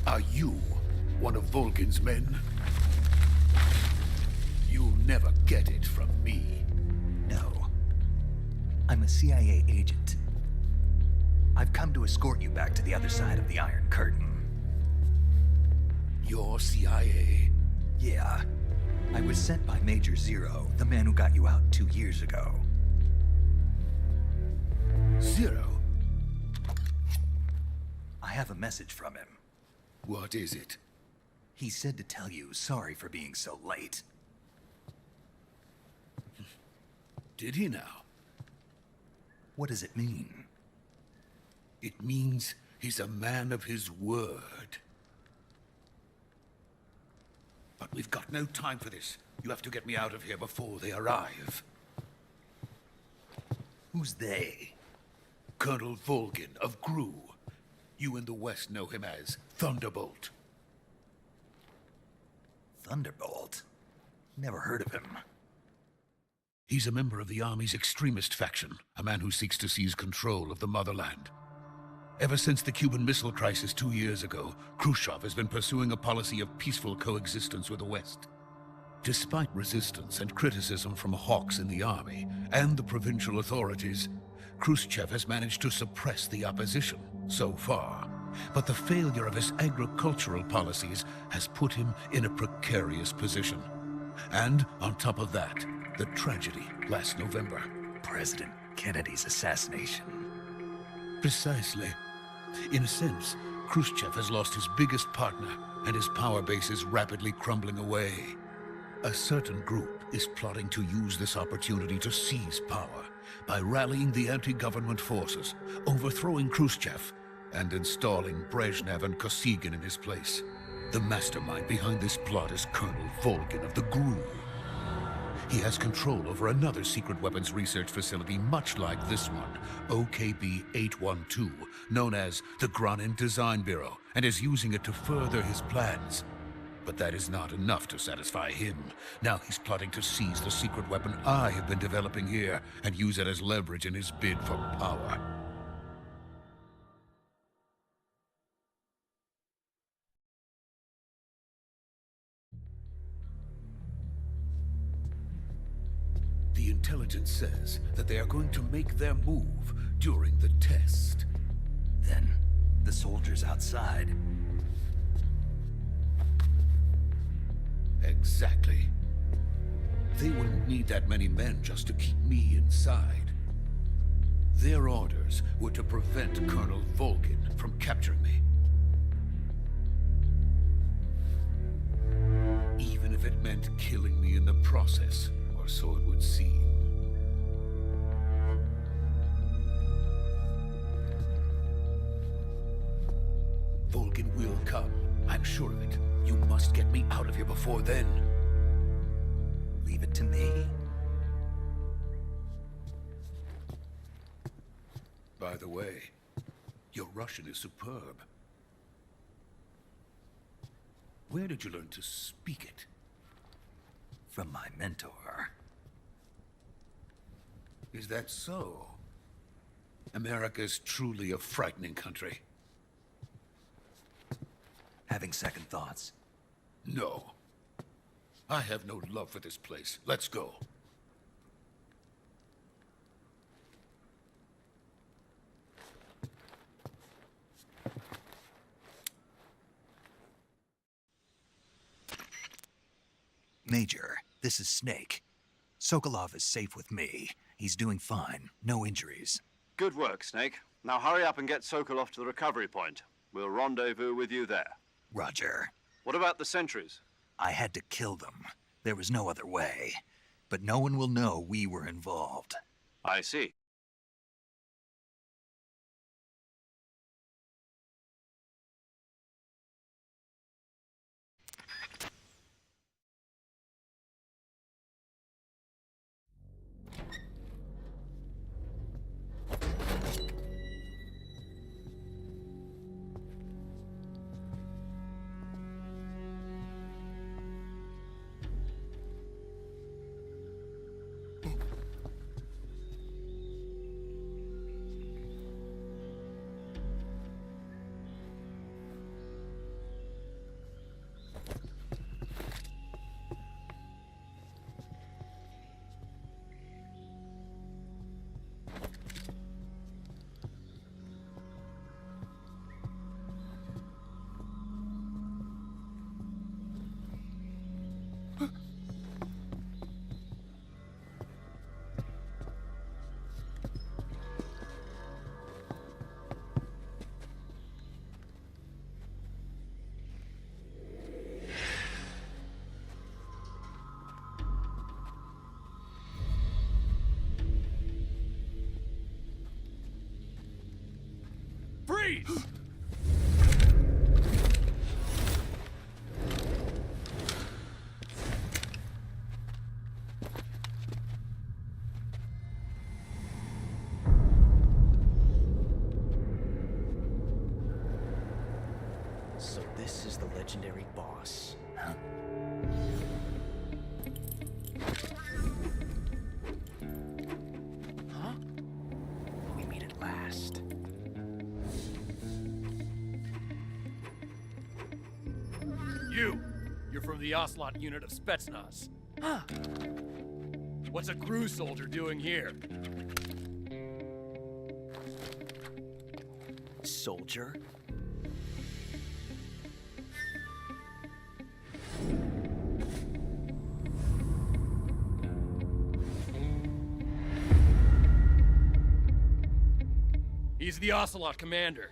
Are you one of Volgin's men? You'll never get it from me. No. I'm a CIA agent. I've come to escort you back to the other side of the Iron Curtain. You're CIA? Yeah. I was sent by Major Zero, the man who got you out 2 years ago. Zero? I have a message from him. What is it? He said to tell you sorry for being so late. Did he now? What does it mean? It means he's a man of his word. But we've got no time for this. You have to get me out of here before they arrive. Who's they? Colonel Volgin of GRU. You in the West know him as Thunderbolt. Thunderbolt? Never heard of him. He's a member of the Army's extremist faction, a man who seeks to seize control of the motherland. Ever since the Cuban Missile Crisis 2 years ago, Khrushchev has been pursuing a policy of peaceful coexistence with the West. Despite resistance and criticism from hawks in the army and the provincial authorities, Khrushchev has managed to suppress the opposition so far. But the failure of his agricultural policies has put him in a precarious position. And on top of that, the tragedy last November. President Kennedy's assassination. Precisely. In a sense, Khrushchev has lost his biggest partner, and his power base is rapidly crumbling away. A certain group is plotting to use this opportunity to seize power by rallying the anti-government forces, overthrowing Khrushchev, and installing Brezhnev and Kosygin in his place. The mastermind behind this plot is Colonel Volgin of the GRU. He has control over another secret weapons research facility much like this one, OKB-812, known as the Granin Design Bureau, and is using it to further his plans. But that is not enough to satisfy him. Now he's plotting to seize the secret weapon I have been developing here and use it as leverage in his bid for power. The intelligence says that they are going to make their move during the test. Then, the soldiers outside. Exactly. They wouldn't need that many men just to keep me inside. Their orders were to prevent Colonel Volgin from capturing me. Even if it meant killing me in the process, or so it would seem. Volgin will come. I'm sure of it. You must get me out of here before then. Leave it to me. By the way, your Russian is superb. Where did you learn to speak it? From my mentor. Is that so? America's truly a frightening country. Having second thoughts? No. I have no love for this place. Let's go. Major, this is Snake. Sokolov is safe with me. He's doing fine. No injuries. Good work, Snake. Now hurry up and get Sokolov to the recovery point. We'll rendezvous with you there. Roger. What about the sentries? I had to kill them. There was no other way. But no one will know we were involved. I see. Freeze! So this is the legendary boss. Huh? Huh? We meet at last. You're from the Ocelot unit of Spetsnaz. Huh. What's a GRU soldier doing here? Soldier? He's the Ocelot commander.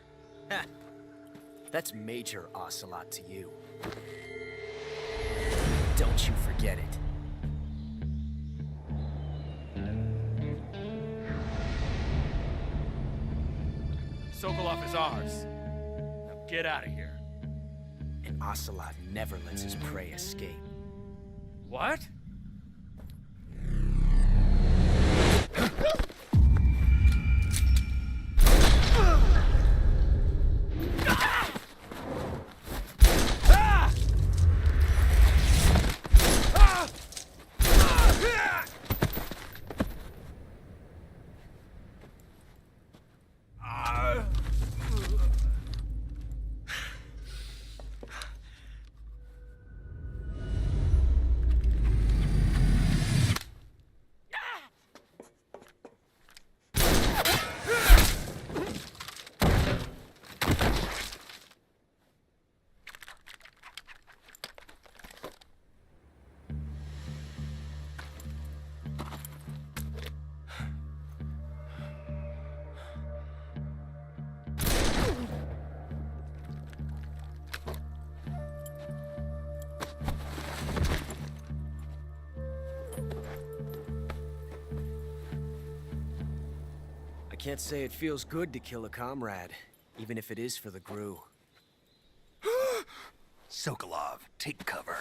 Ha! That's Major Ocelot to you. Don't you forget it. Sokolov is ours. Now get out of here. And Ocelot never lets his prey escape. What? I can't say it feels good to kill a comrade, even if it is for the GRU. Sokolov, take cover.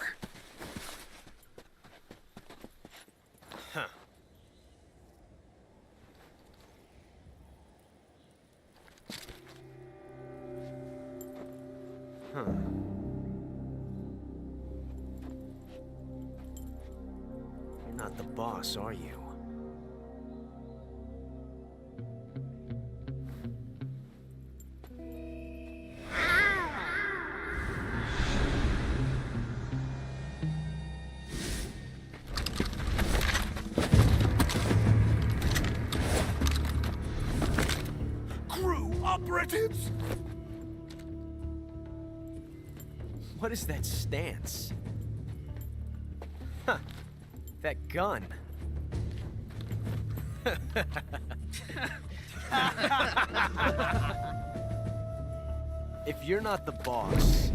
Huh. Huh. You're not the boss, are you? Operatives? What is that stance? Huh. That gun. If you're not the boss,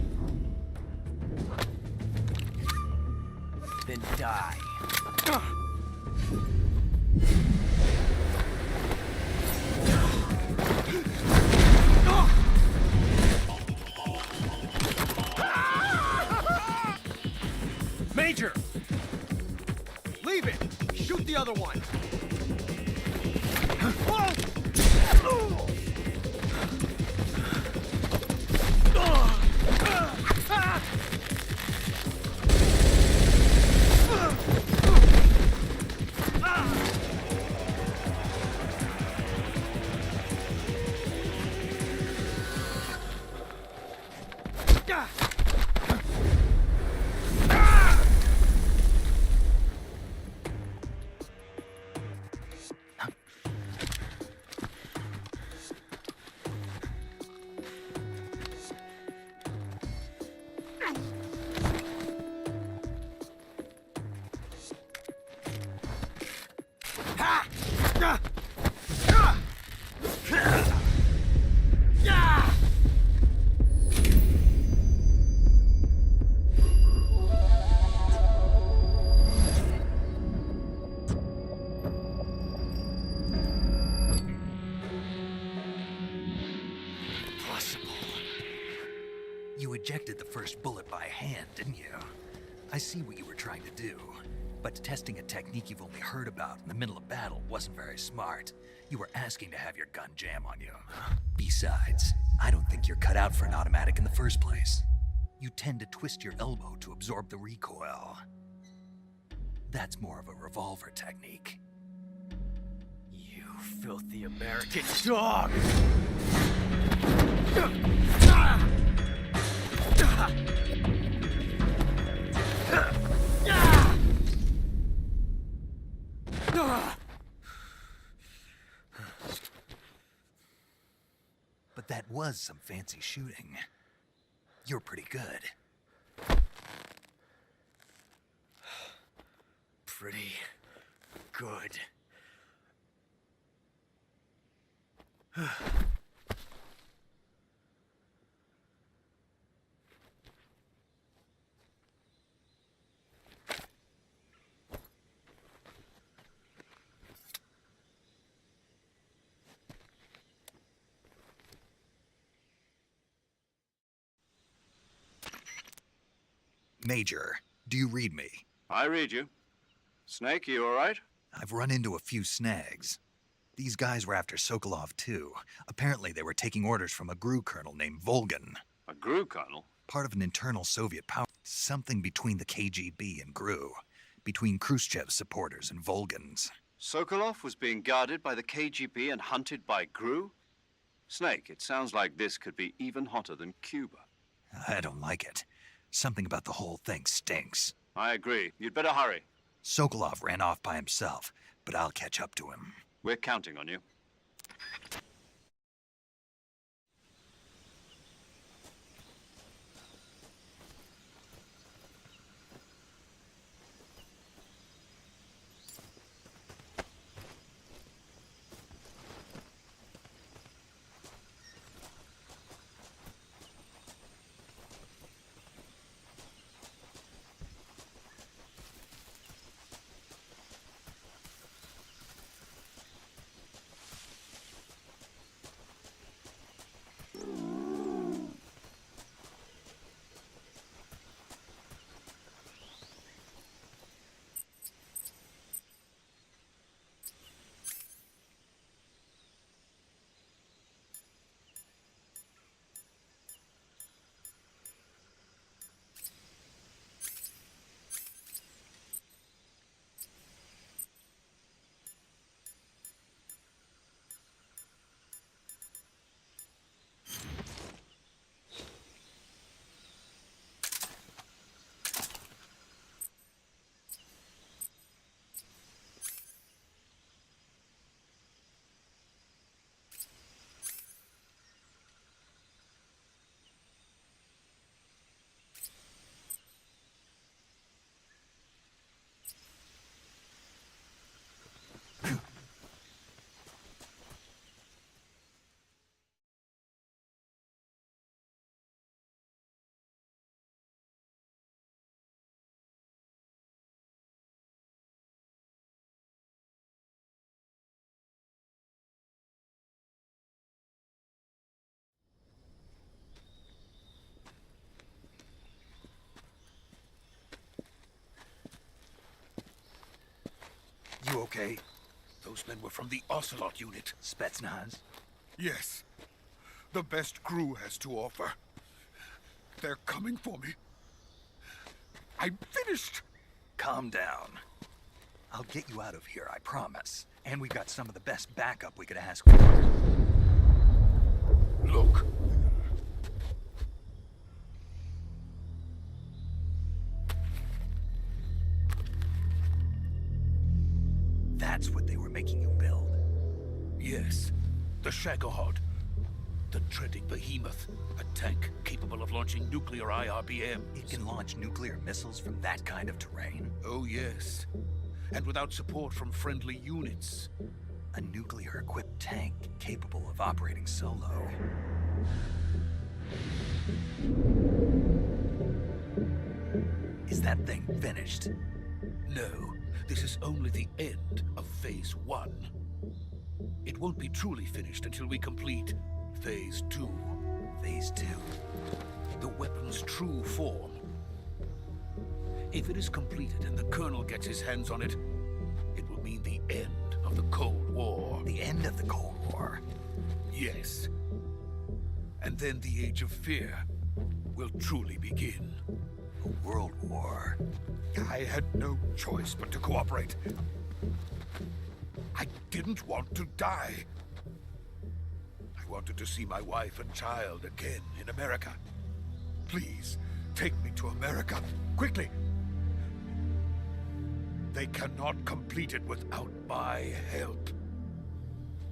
then die. Major! Leave it! Shoot the other one! ejected the first bullet by hand, didn't you? I see what you were trying to do. But testing a technique you've only heard about in the middle of battle wasn't very smart. You were asking to have your gun jam on you. Besides, I don't think you're cut out for an automatic in the first place. You tend to twist your elbow to absorb the recoil. That's more of a revolver technique. You filthy American dog! But that was some fancy shooting. You're pretty good. Pretty good. Major, do you read me? I read you. Snake, you all right? I've run into a few snags. These guys were after Sokolov too. Apparently they were taking orders from a GRU colonel named Volgan. A GRU colonel? Part of an internal Soviet power. Something between the KGB and GRU. Between Khrushchev's supporters and Volgan's. Sokolov was being guarded by the KGB and hunted by GRU? Snake, it sounds like this could be even hotter than Cuba. I don't like it. Something about the whole thing stinks. I agree. You'd better hurry. Sokolov ran off by himself, but I'll catch up to him. We're counting on you. You okay? Those men were from the Ocelot unit. Spetsnaz? Yes. The best GRU has to offer. They're coming for me. I'm finished. Calm down. I'll get you out of here, I promise. And we've got some of the best backup we could ask for. Look. That's what they were making you build? Yes. The Shagohod. The dreaded behemoth. A tank capable of launching nuclear IRBMs. It can launch nuclear missiles from that kind of terrain? Oh, yes. And without support from friendly units. A nuclear-equipped tank capable of operating solo. Is that thing finished? No. This is only the end of Phase 1. It won't be truly finished until we complete Phase 2. Phase 2? the weapon's true form. If it is completed and the Colonel gets his hands on it, it will mean the end of the Cold War. The end of the Cold War? Yes. And then the Age of Fear will truly begin. A world war? I had no choice but to cooperate. I didn't want to die. I wanted to see my wife and child again in America. Please, take me to America, quickly. They cannot complete it without my help.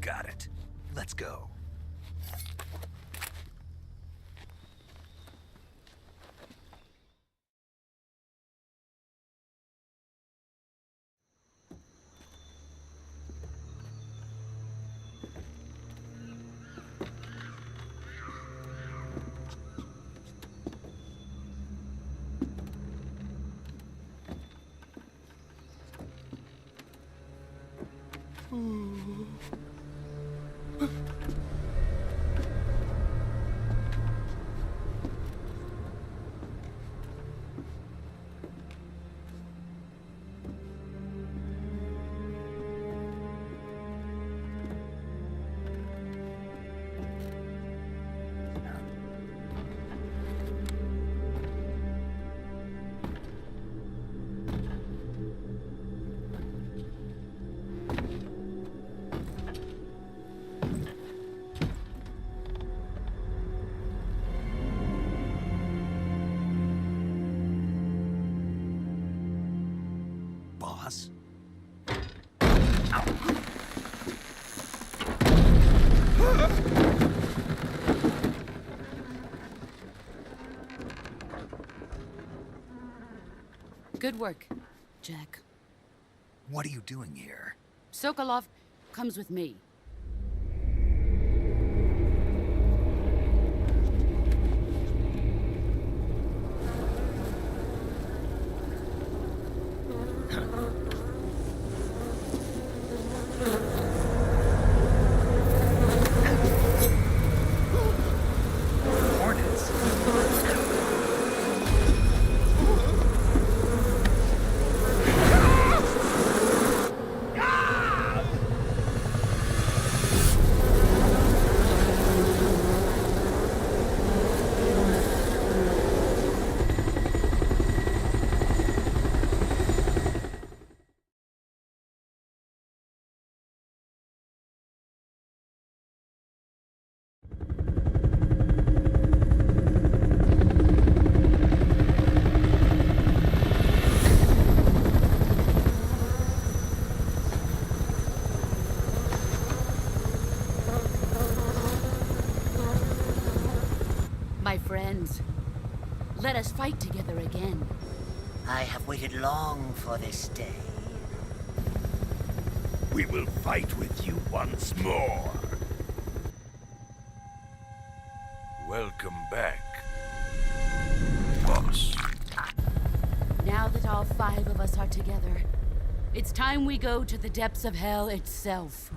Got it. Let's go. Boss? Good work, Jack. What are you doing here? Sokolov comes with me. My friends, let us fight together again. I have waited long for this day. We will fight with you once more. Welcome back, boss. Now that all 5 of us are together, it's time we go to the depths of hell itself.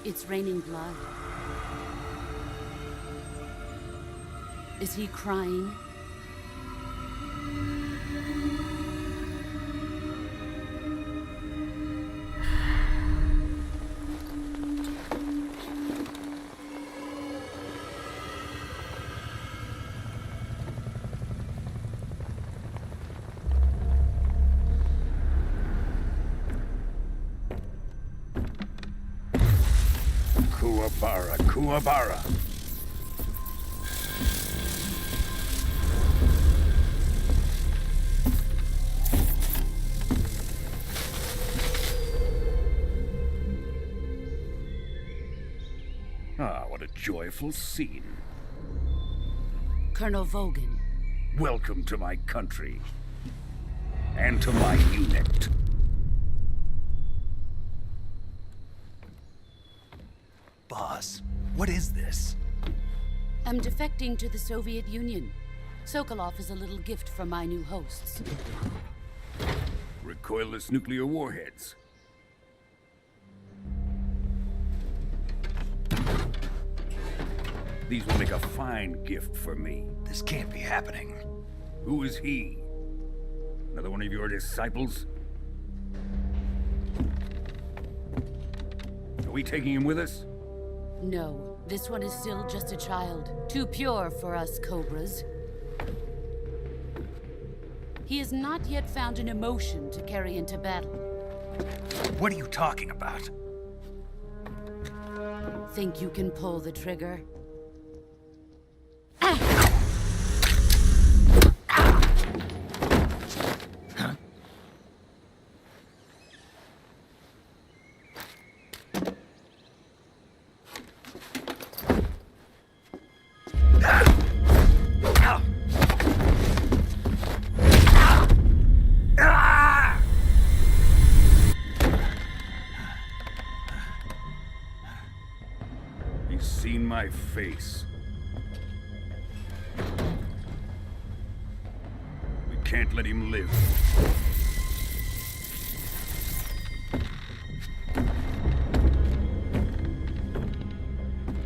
It's raining blood. Is he crying? Kuwabara, Kuwabara. Ah, what a joyful scene. Colonel Vogan. Welcome to my country. And to my unit. Boss, what is this? I'm defecting to the Soviet Union. Sokolov is a little gift from my new hosts. Recoilless nuclear warheads. These will make a fine gift for me. This can't be happening. Who is he? Another one of your disciples? Are we taking him with us? No, this one is still just a child. Too pure for us Cobras. He has not yet found an emotion to carry into battle. What are you talking about? Think you can pull the trigger? He's seen my face. We can't let him live.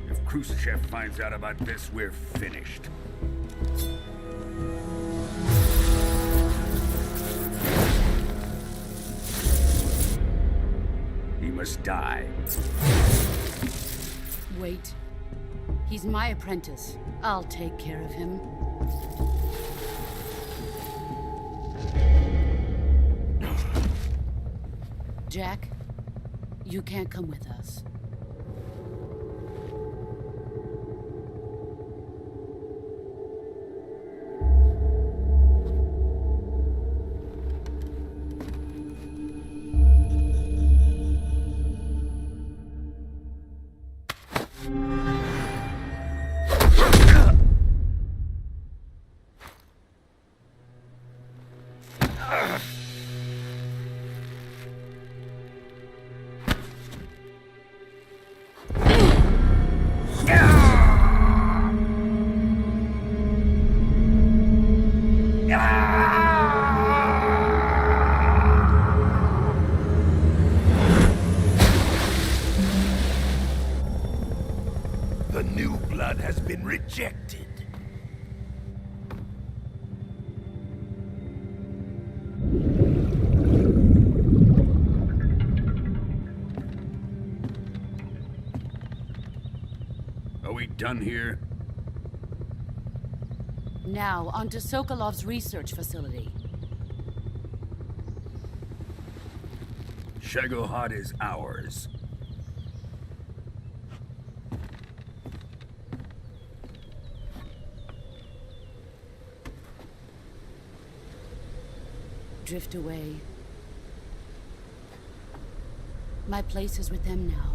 If Khrushchev finds out about this, we're finished. He must die. Wait. He's my apprentice. I'll take care of him. Jack, you can't come with us. The new blood has been rejected. Are we done here? Now, onto Sokolov's research facility. Shagohod is ours. Drift away. My place is with them now.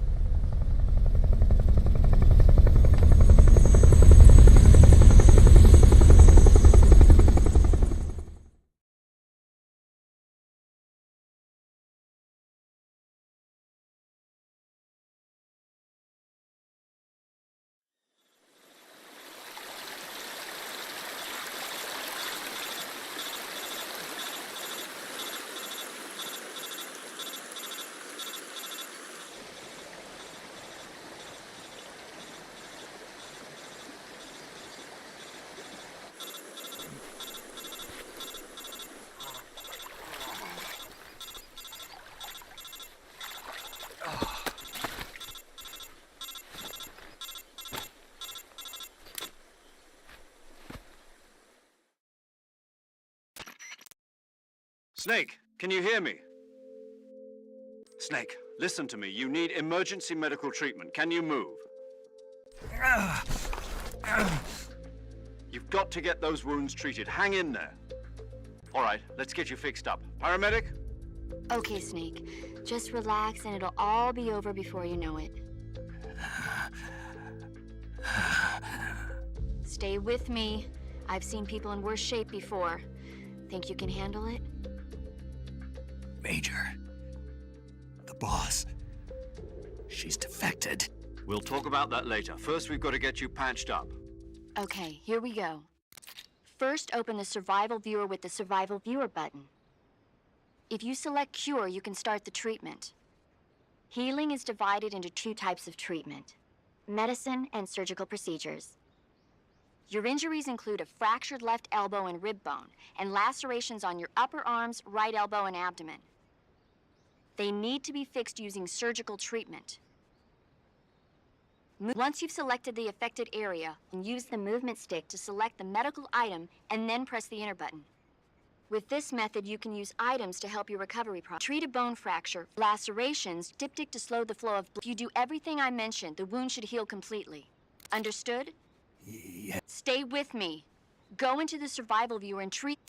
Snake, can you hear me? Snake, listen to me. You need emergency medical treatment. Can you move? You've got to get those wounds treated. Hang in there. All right, let's get you fixed up. Paramedic? Okay, Snake. Just relax and it'll all be over before you know it. Stay with me. I've seen people in worse shape before. Think you can handle it? Major. The boss. She's defected. We'll talk about that later. First, we've got to get you patched up. Okay, here we go. First, open the survival viewer with the survival viewer button. If you select Cure, you can start the treatment. Healing is divided into 2 types of treatment: medicine and surgical procedures. Your injuries include a fractured left elbow and rib bone, and lacerations on your upper arms, right elbow, and abdomen. They need to be fixed using surgical treatment. Once you've selected the affected area, use the movement stick to select the medical item and then press the enter button. With this method, you can use items to help your recovery process. Treat a bone fracture, lacerations, diptych to slow the flow of blood. If you do everything I mentioned, the wound should heal completely. Understood? Yeah. Stay with me. Go into the survival viewer and treat...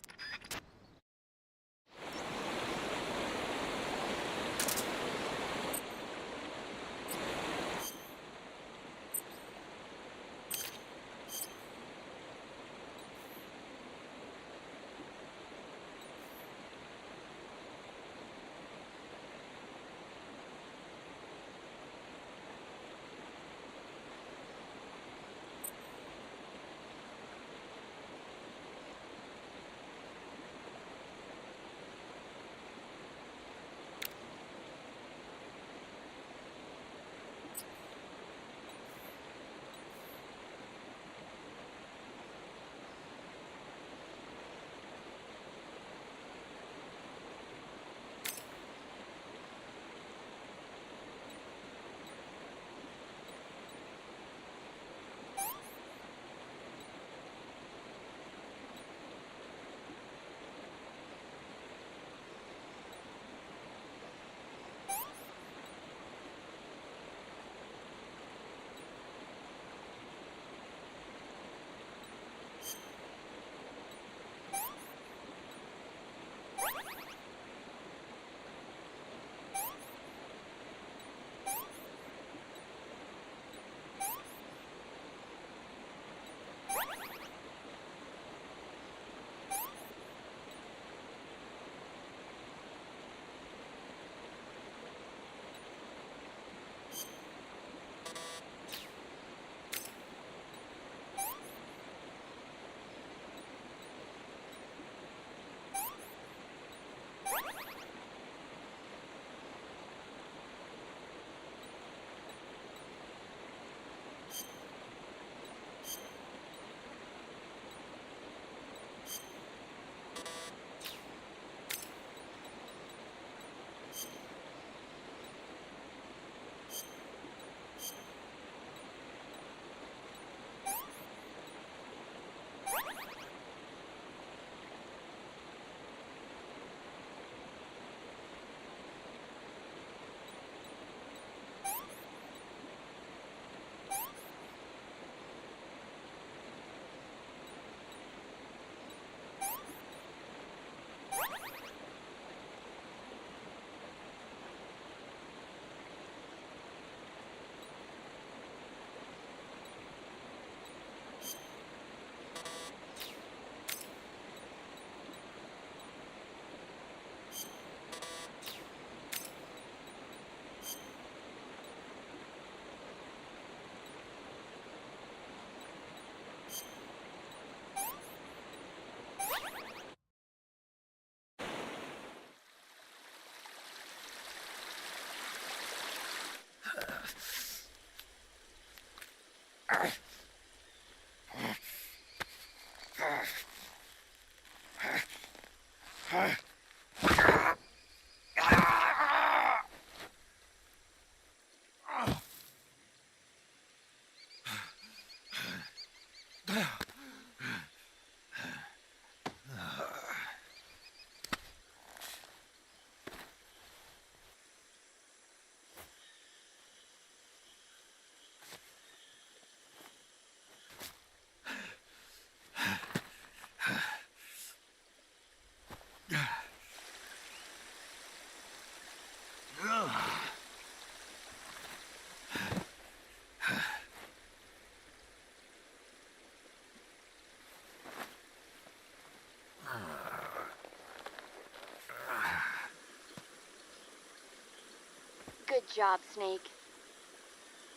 Good job, Snake.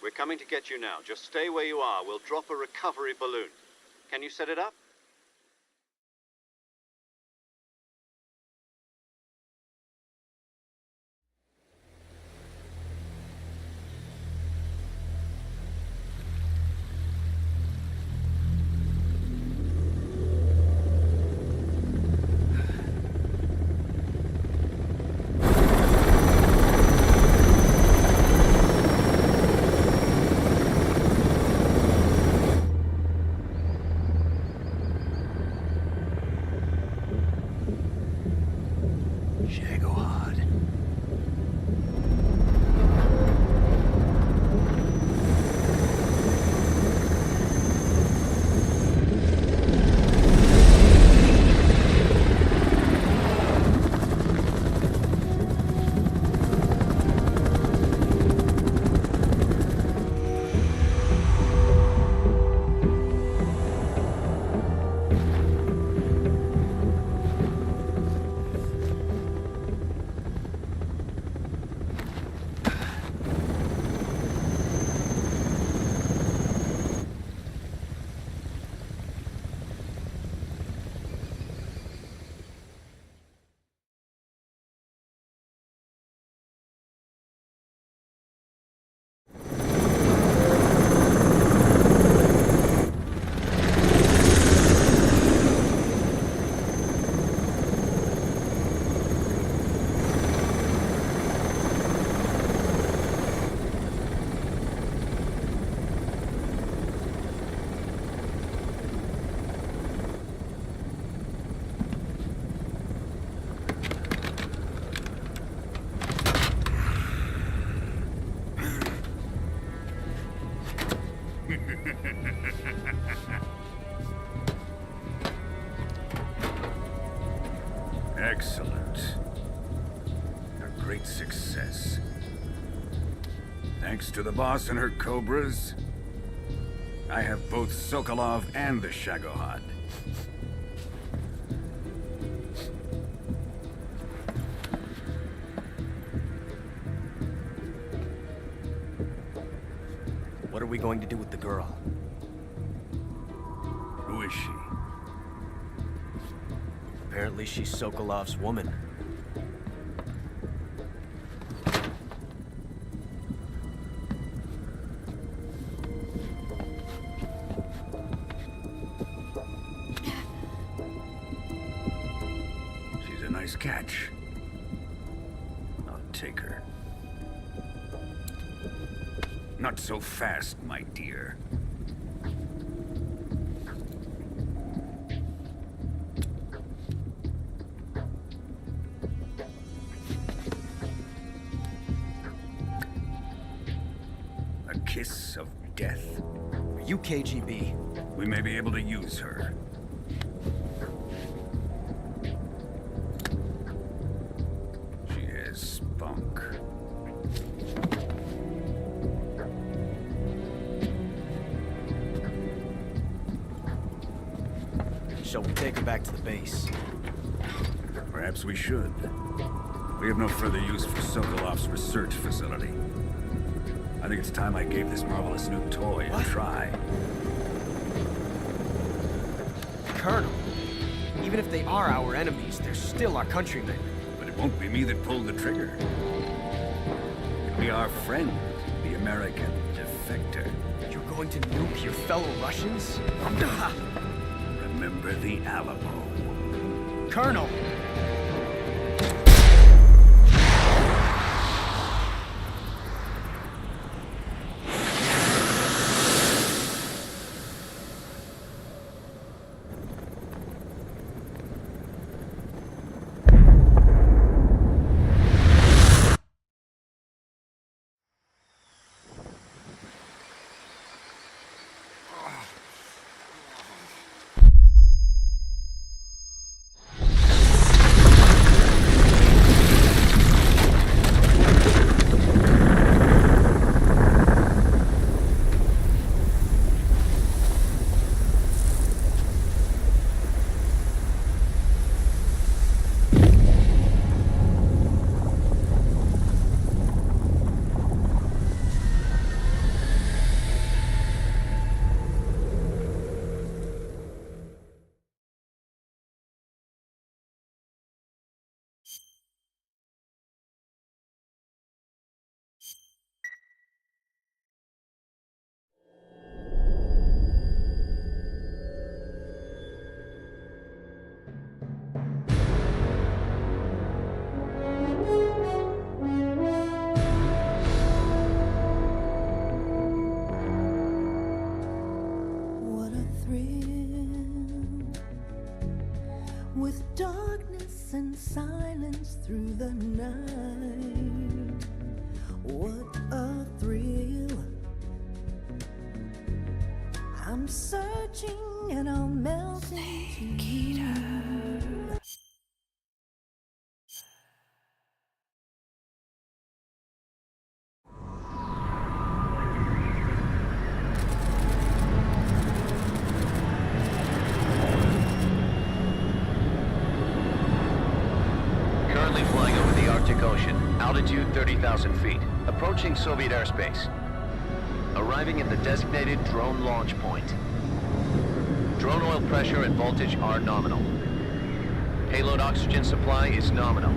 We're coming to get you now. Just stay where you are. We'll drop a recovery balloon. Can you set it up? Shagohod. Excellent. A great success. Thanks to the boss and her cobras, I have both Sokolov and the Shagohod. What are we going to do with the girl? Who is she? Apparently she's Sokolov's woman. She's a nice catch. I'll take her. Not so fast, my dear. A kiss of death. Are you KGB? We may be able to use her. She has spunk. Shall we take her back to the base? Perhaps we should. We have no further use for Sokolov's research facility. I think it's time I gave this marvelous new toy a try. Colonel, even if they are our enemies, they're still our countrymen. But it won't be me that pulled the trigger. It'll be our friend, the American defector. You're going to nuke your fellow Russians? Remember the Alamo. Colonel! with darkness and silence through the night. What a thrill. I'm searching and I'm melting to you. Currently flying over the Arctic Ocean, altitude 30,000 feet, approaching Soviet airspace. Arriving at the designated drone launch point. Drone oil pressure and voltage are nominal. Payload oxygen supply is nominal.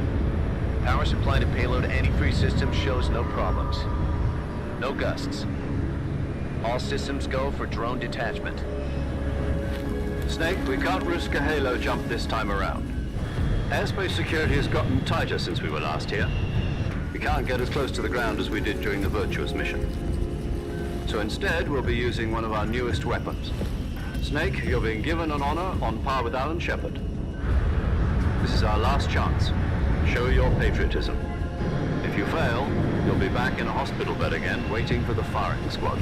Power supply to payload antifreeze system shows no problems. No gusts. All systems go for drone detachment. Snake, we can't risk a halo jump this time around. Airspace security has gotten tighter since we were last here. We can't get as close to the ground as we did during the Virtuous mission. So instead, we'll be using one of our newest weapons. Snake, you're being given an honor on par with Alan Shepard. This is our last chance. Show your patriotism. If you fail, you'll be back in a hospital bed again, waiting for the firing squad.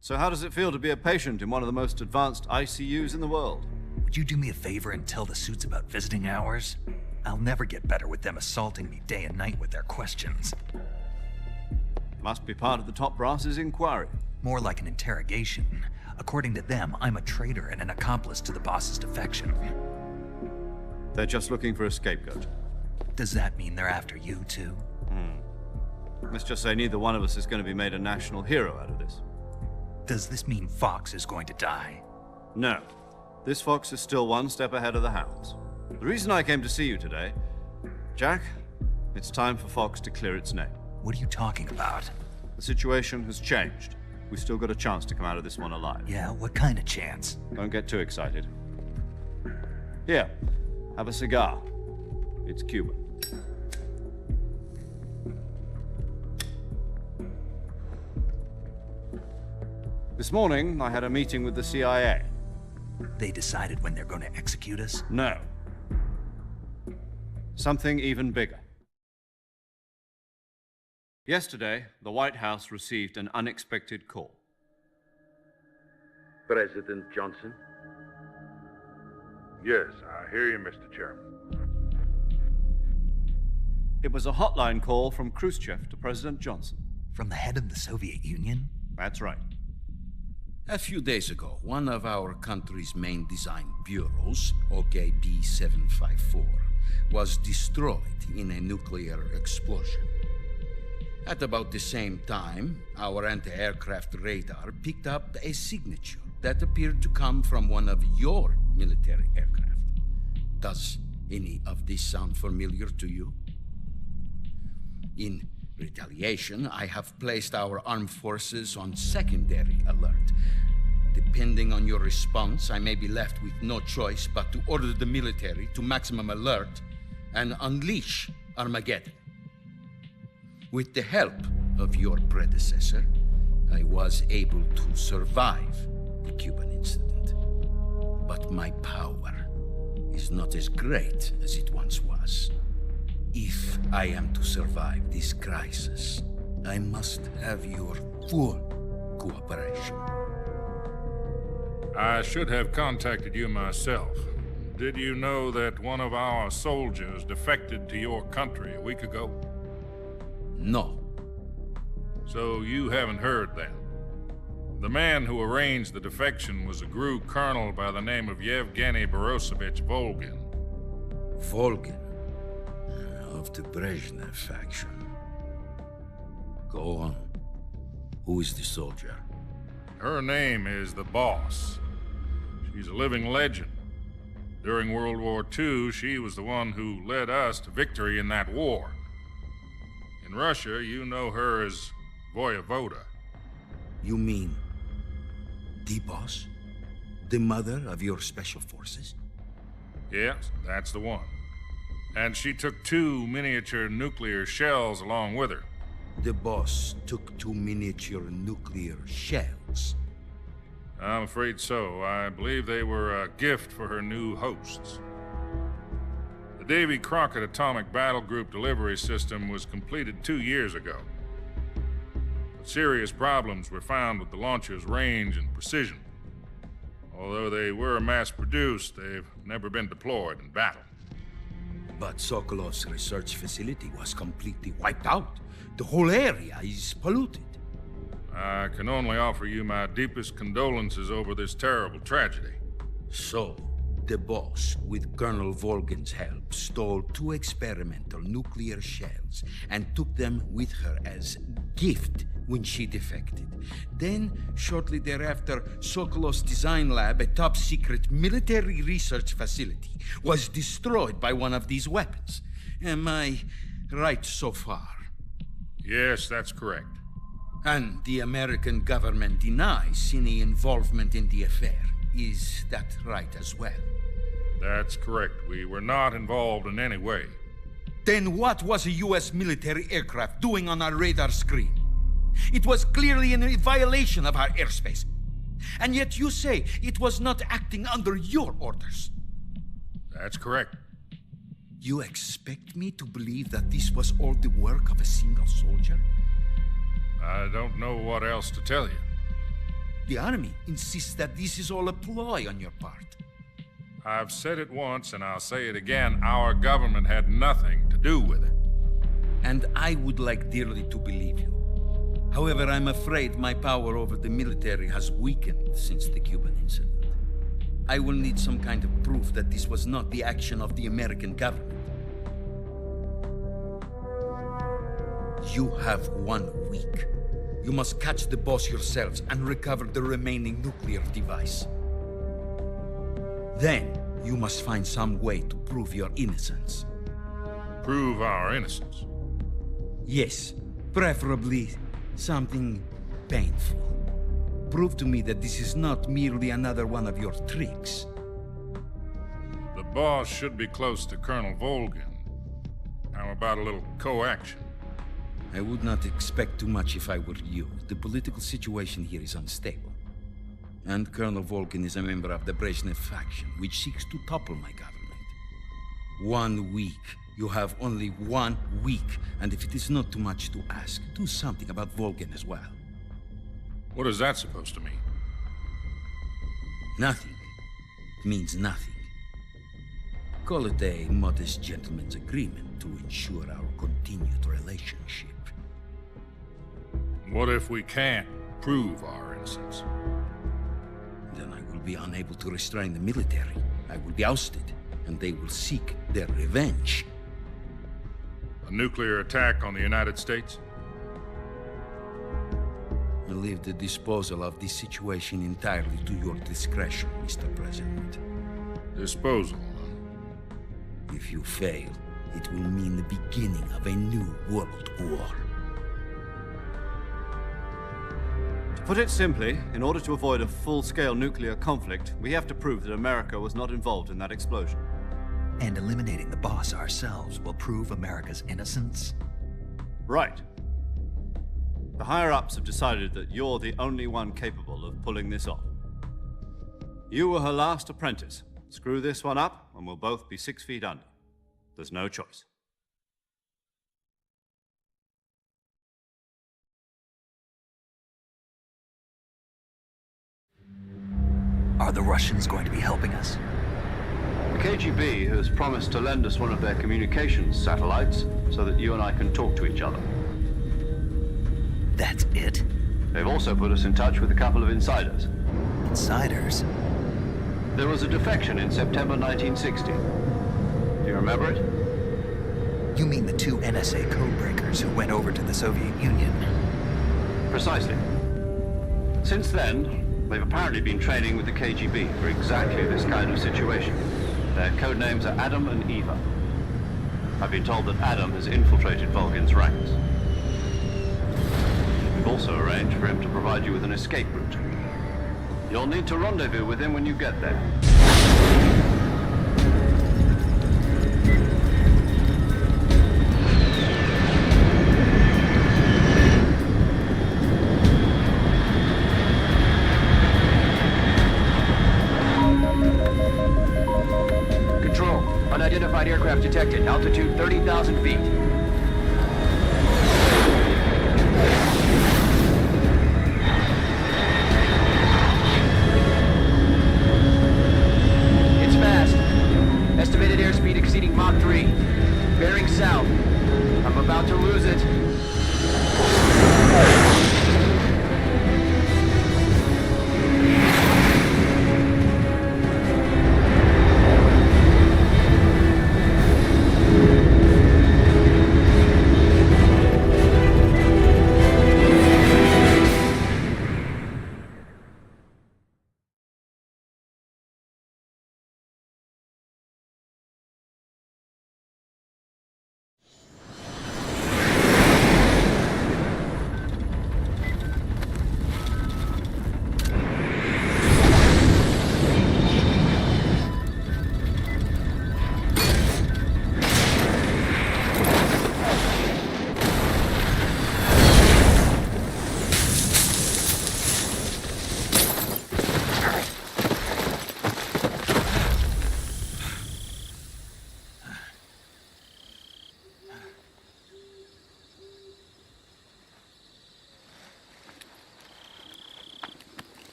So how does it feel to be a patient in one of the most advanced ICUs in the world? Would you do me a favor and tell the suits about visiting hours? I'll never get better with them assaulting me day and night with their questions. Must be part of the top brass's inquiry. More like an interrogation. According to them, I'm a traitor and an accomplice to the boss's defection. They're just looking for a scapegoat. Does that mean they're after you, too? Let's just say neither one of us is going to be made a national hero out of this. Does this mean Fox is going to die? No. This Fox is still one step ahead of the Hounds. The reason I came to see you today, Jack, it's time for Fox to clear its name. What are you talking about? The situation has changed. We've still got a chance to come out of this one alive. Yeah, what kind of chance? Don't get too excited. Here, have a cigar. It's Cuban. This morning, I had a meeting with the CIA. They decided when they're going to execute us? No. Something even bigger. Yesterday, the White House received an unexpected call. President Johnson? Yes, I hear you, Mr. Chairman. It was a hotline call from Khrushchev to President Johnson. From the head of the Soviet Union? That's right. A few days ago, one of our country's main design bureaus, OKB 754, was destroyed in a nuclear explosion. At about the same time, our anti-aircraft radar picked up a signature that appeared to come from one of your military aircraft. Does any of this sound familiar to you? In retaliation, I have placed our armed forces on secondary alert. Depending on your response, I may be left with no choice but to order the military to maximum alert and unleash Armageddon. With the help of your predecessor, I was able to survive the Cuban incident. But my power is not as great as it once was. If I am to survive this crisis, I must have your full cooperation. I should have contacted you myself. Did you know that one of our soldiers defected to your country a week ago? No. So you haven't heard then. The man who arranged the defection was a GRU colonel by the name of Yevgeny Borosovich Volgin. Volgin? Of the Brezhnev faction. Go on. Who is the soldier? Her name is the Boss. She's a living legend. During World War II, she was the one who led us to victory in that war. In Russia, you know her as Voyevoda. You mean the Boss? The mother of your special forces? Yes, that's the one. And she took 2 miniature nuclear shells along with her. The Boss took 2 miniature nuclear shells? I'm afraid so. I believe they were a gift for her new hosts. The Davy Crockett Atomic Battle Group delivery system was completed 2 years ago. But serious problems were found with the launcher's range and precision. Although they were mass-produced, they've never been deployed in battle. But Sokolov's research facility was completely wiped out. The whole area is polluted. I can only offer you my deepest condolences over this terrible tragedy. So, the boss, with Colonel Volgin's help, stole 2 experimental nuclear shells and took them with her as gift when she defected. Then, shortly thereafter, Sokolov's design lab, a top-secret military research facility, was destroyed by one of these weapons. Am I right so far? Yes, that's correct. And the American government denies any involvement in the affair. Is that right as well? That's correct. We were not involved in any way. Then what was a U.S. military aircraft doing on our radar screen? It was clearly in violation of our airspace. And yet you say it was not acting under your orders. That's correct. You expect me to believe that this was all the work of a single soldier? I don't know what else to tell you. The Army insists that this is all a ploy on your part. I've said it once and I'll say it again. Our government had nothing to do with it. And I would like dearly to believe you. However, I'm afraid my power over the military has weakened since the Cuban incident. I will need some kind of proof that this was not the action of the American government. You have 1 week. You must catch the boss yourselves and recover the remaining nuclear device. Then, you must find some way to prove your innocence. Prove our innocence? Yes, preferably something painful. Prove to me that this is not merely another one of your tricks. The boss should be close to Colonel Volgin. How about a little co-action? I would not expect too much if I were you. The political situation here is unstable. And Colonel Volgin is a member of the Brezhnev faction, which seeks to topple my government. 1 week. You have only 1 week, and if it is not too much to ask, do something about Volgin as well. What is that supposed to mean? Nothing. It means nothing. Call it a modest gentleman's agreement to ensure our continued relationship. What if we can't prove our innocence? Then I will be unable to restrain the military. I will be ousted, and they will seek their revenge. A nuclear attack on the United States? I leave the disposal of this situation entirely to your discretion, Mr. President. Disposal? If you fail, it will mean the beginning of a new world war. To put it simply, in order to avoid a full-scale nuclear conflict, we have to prove that America was not involved in that explosion. And eliminating the boss ourselves will prove America's innocence? Right. The higher-ups have decided that you're the only one capable of pulling this off. You were her last apprentice. Screw this one up, and we'll both be 6 feet under. There's no choice. Are the Russians going to be helping us? The KGB has promised to lend us one of their communications satellites so that you and I can talk to each other. That's it? They've also put us in touch with a couple of insiders. Insiders? There was a defection in September 1960. Do you remember it? You mean the 2 NSA codebreakers who went over to the Soviet Union? Precisely. Since then, they've apparently been training with the KGB for exactly this kind of situation. Their code names are Adam and Eva. I've been told that Adam has infiltrated Volgin's ranks. We've also arranged for him to provide you with an escape route. You'll need to rendezvous with him when you get there. Classified aircraft detected. Altitude 30,000 feet. It's fast. Estimated airspeed exceeding Mach 3. Bearing south. I'm about to lose it.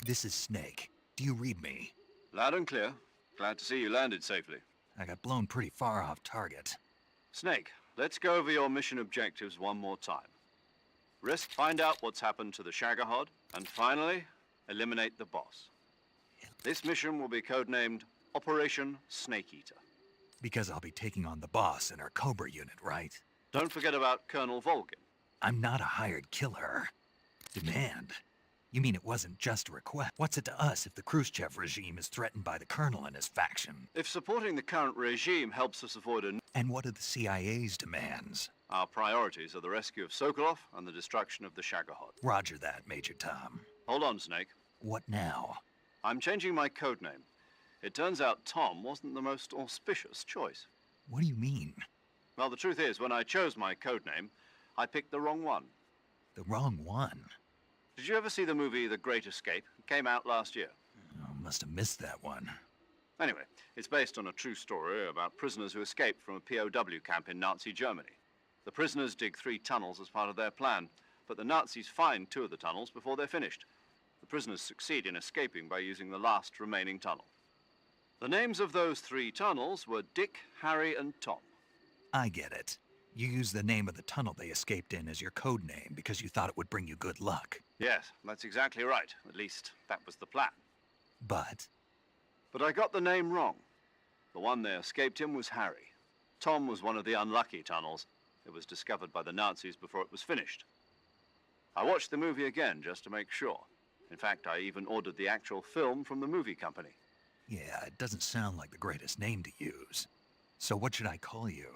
This is Snake. Do you read me? Loud and clear. Glad to see you landed safely. I got blown pretty far off target. Snake, let's go over your mission objectives one more time. Risk, find out what's happened to the Shagohod, and finally, eliminate the boss. This mission will be codenamed Operation Snake Eater. Because I'll be taking on the boss in our Cobra unit, right? Don't forget about Colonel Volgin. I'm not a hired killer. Demand. You mean it wasn't just a request? What's it to us if the Khrushchev regime is threatened by the colonel and his faction? If supporting the current regime helps us avoid a... And what are the CIA's demands? Our priorities are the rescue of Sokolov and the destruction of the Shagohod. Roger that, Major Tom. Hold on, Snake. What now? I'm changing my codename. It turns out Tom wasn't the most auspicious choice. What do you mean? Well, the truth is, when I chose my codename, I picked the wrong one. The wrong one? Did you ever see the movie The Great Escape? It came out last year. Oh, must have missed that one. Anyway, it's based on a true story about prisoners who escaped from a POW camp in Nazi Germany. The prisoners dig 3 tunnels as part of their plan, but the Nazis find 2 of the tunnels before they're finished. The prisoners succeed in escaping by using the last remaining tunnel. The names of those 3 tunnels were Dick, Harry, and Tom. I get it. You used the name of the tunnel they escaped in as your code name because you thought it would bring you good luck. Yes, that's exactly right. At least, that was the plan. But I got the name wrong. The one they escaped in was Harry. Tom was one of the unlucky tunnels. It was discovered by the Nazis before it was finished. I watched the movie again just to make sure. In fact, I even ordered the actual film from the movie company. yeah, it doesn't sound like the greatest name to use. So what should I call you?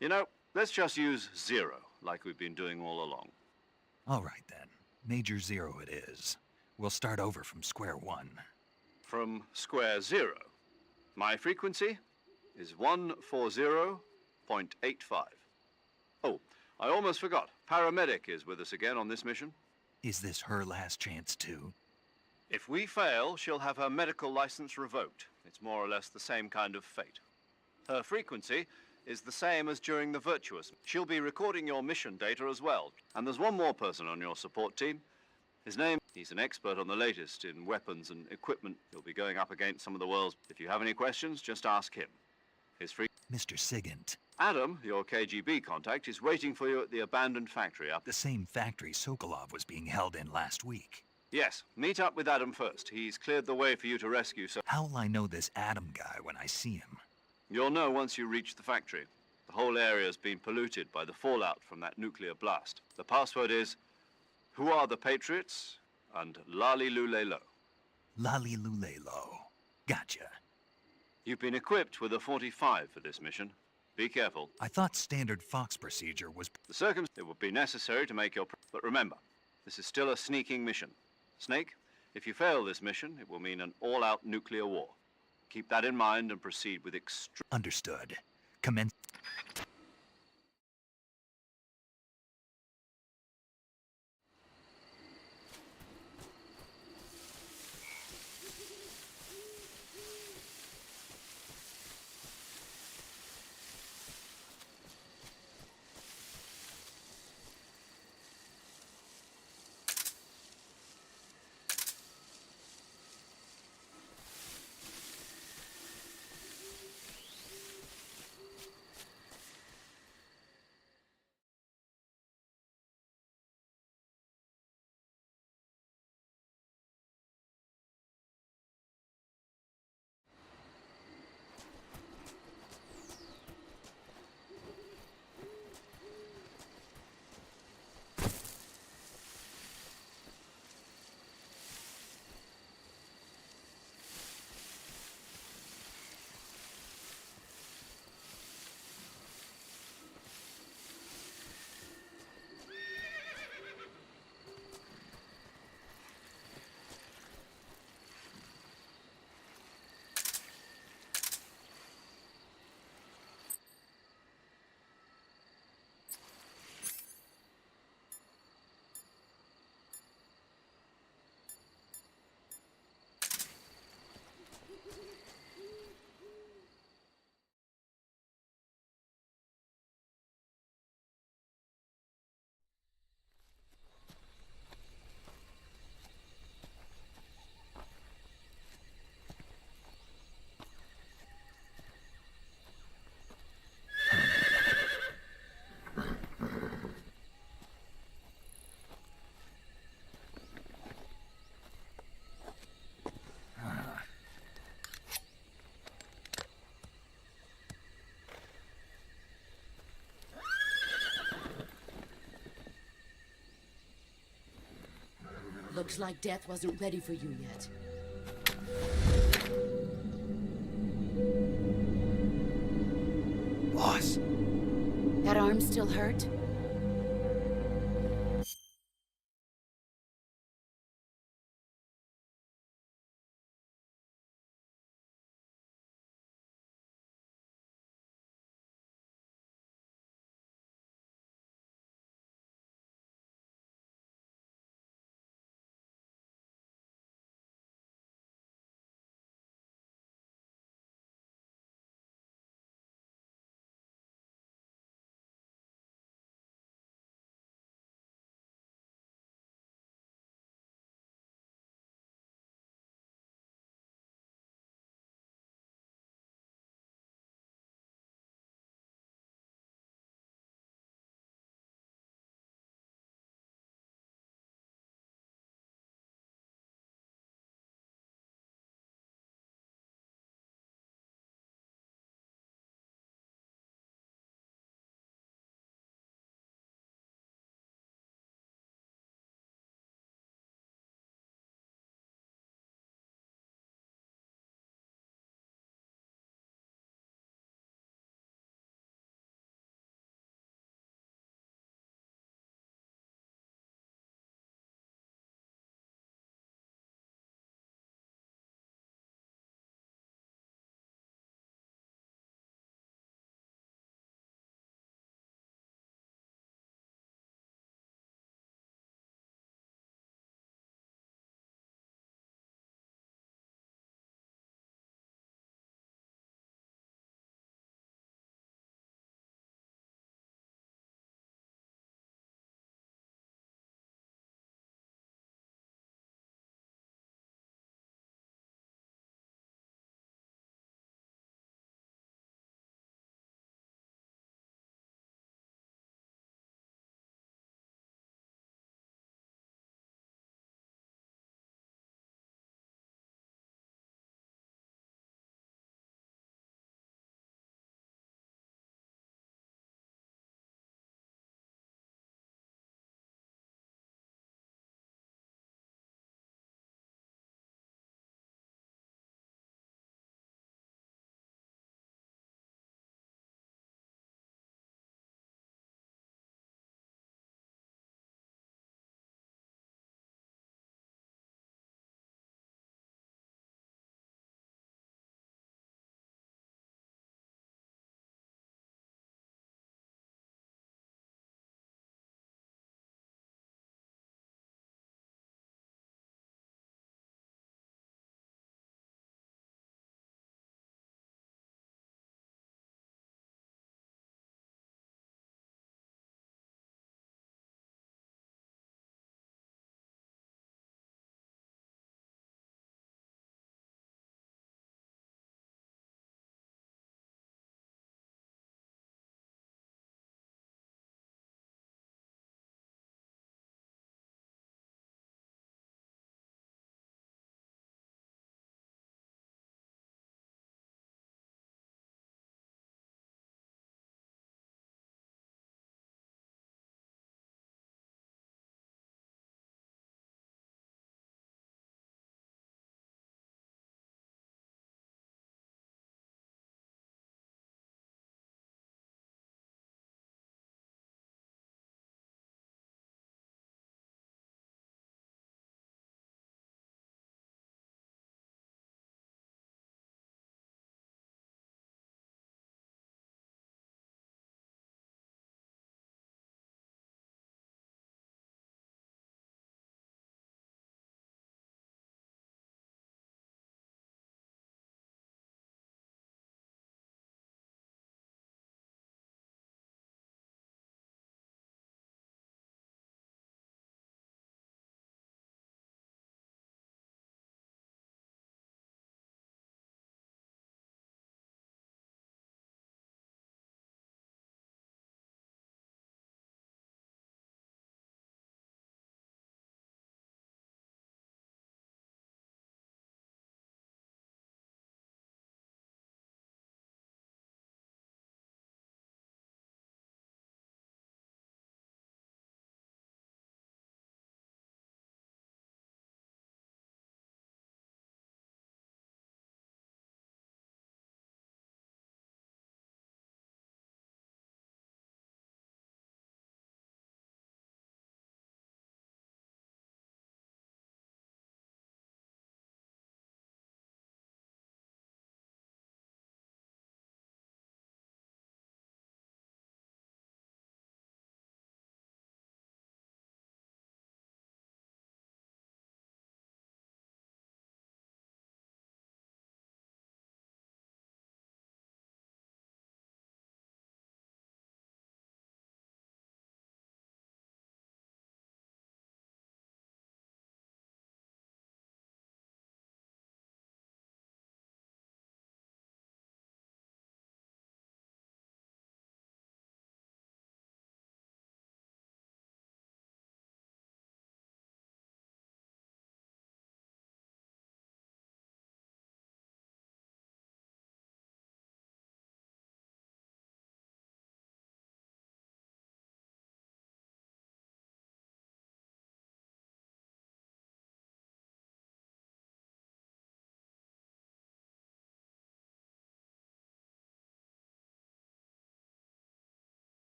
You know, let's just use Zero, like we've been doing all along. All right, then. Major Zero it is. We'll start over from square one. From square zero. My frequency is 140.85. Oh, I almost forgot. Paramedic is with us again on this mission. Is this her last chance, too? If we fail, she'll have her medical license revoked. It's more or less the same kind of fate. Her frequency is the same as during the Virtuous. She'll be recording your mission data as well. And there's one more person on your support team. His name, he's an expert on the latest in weapons and equipment. He'll be going up against some of the world's... If you have any questions, just ask him. His free... Mr. Sigint. Adam, your KGB contact, is waiting for you at the abandoned factory up... The same factory Sokolov was being held in last week. Yes, meet up with Adam first. He's cleared the way for you to rescue so... How will I know this Adam guy when I see him? You'll know once you reach the factory. The whole area's been polluted by the fallout from that nuclear blast. The password is, "Who are the Patriots?" and "Lali Lule Lo." Lali Lule Lo. Gotcha. You've been equipped with a 45 for this mission. Be careful. I thought standard Fox procedure was... It would be necessary to make your... But remember, This is still a sneaking mission. Snake, if you fail this mission, it will mean an all-out nuclear war. Keep that in mind and proceed with Understood. Commence. Looks like death wasn't ready for you yet. Boss. That arm still hurt?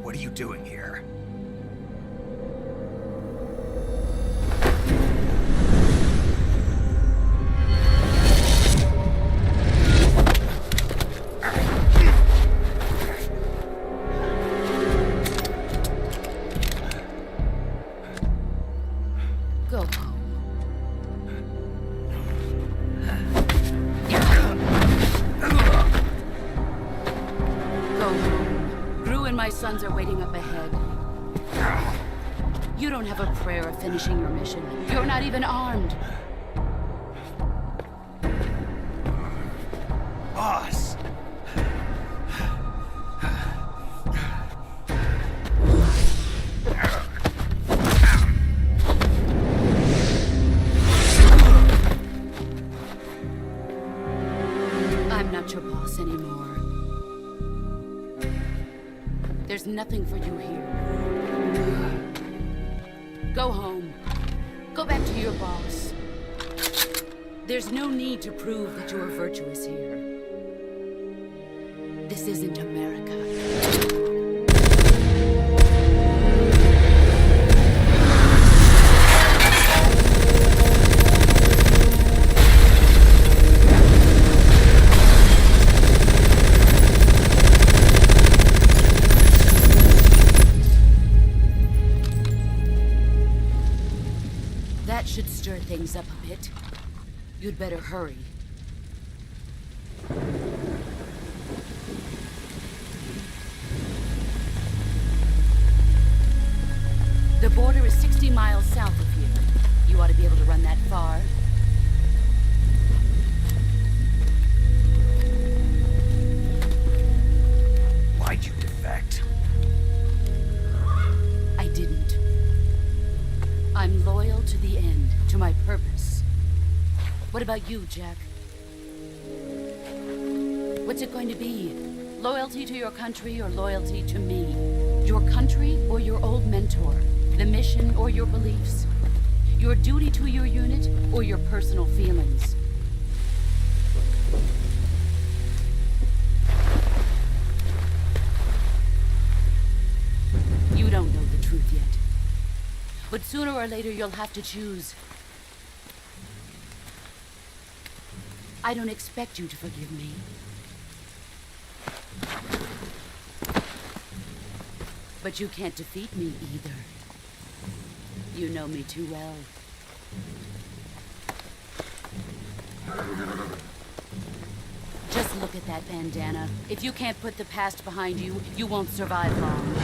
What are you doing here? Go home. Go home. Gru and my sons are waiting up ahead. You don't have a prayer of finishing your mission. You're not even armed. Boss! I'm not your boss anymore. There's nothing for you here. Go home. Go back to your boss. There's no need to prove that you are virtuous here. This isn't America. That should stir things up a bit. You'd better hurry. The border is 60 miles south of here. You ought to be able to run that far. Why'd you defect? I didn't. I'm loyal to the end, to my purpose. What about you, Jack? What's it going to be? Loyalty to your country or loyalty to me? Your country or your old mentor? The mission or your beliefs? Your duty to your unit or your personal feelings? You don't know the truth yet. But sooner or later you'll have to choose. I don't expect you to forgive me. But you can't defeat me either. You know me too well. Just look at that bandana. If you can't put the past behind you, you won't survive long.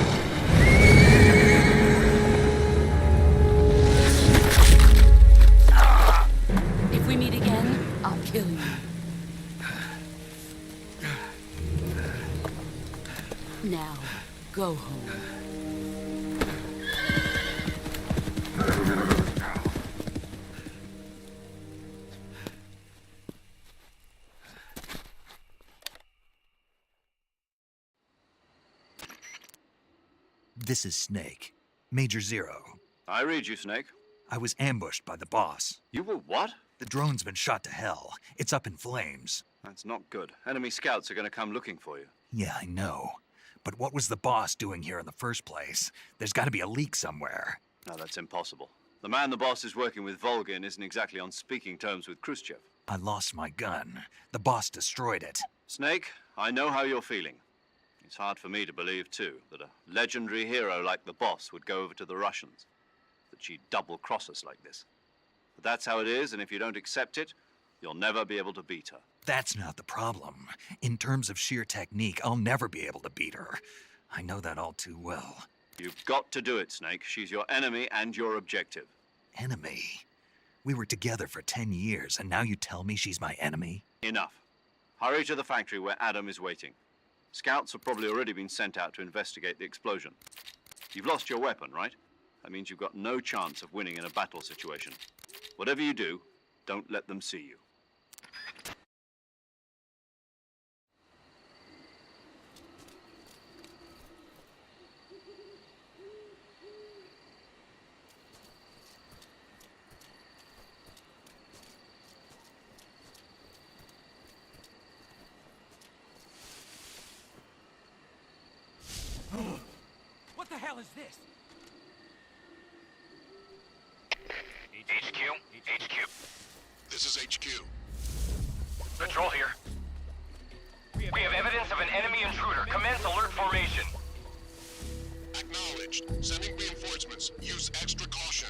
If we meet again, I'll kill you. Now, go home. This is Snake. Major Zero. I read you, Snake. I was ambushed by the boss. You were what? The drone's been shot to hell. It's up in flames. That's not good. Enemy scouts are going to come looking for you. Yeah, I know. But what was the boss doing here in the first place? There's got to be a leak somewhere. No, that's impossible. The man the boss is working with, Volgin, isn't exactly on speaking terms with Khrushchev. I lost my gun. The boss destroyed it. Snake, I know how you're feeling. It's hard for me to believe, too, that a legendary hero like the boss would go over to the Russians. That she'd double-cross us like this. But that's how it is, and if you don't accept it, you'll never be able to beat her. That's not the problem. In terms of sheer technique, I'll never be able to beat her. I know that all too well. You've got to do it, Snake. She's your enemy and your objective. Enemy? We were together for 10 years, and now you tell me she's my enemy? Enough. Hurry to the factory where Adam is waiting. Scouts have probably already been sent out to investigate the explosion. You've lost your weapon, right? That means you've got no chance of winning in a battle situation. Whatever you do, don't let them see you. hell is this? HQ? HQ. This is HQ. Patrol here. We have evidence of an enemy intruder. Commence alert formation. Acknowledged. Sending reinforcements. Use extra caution.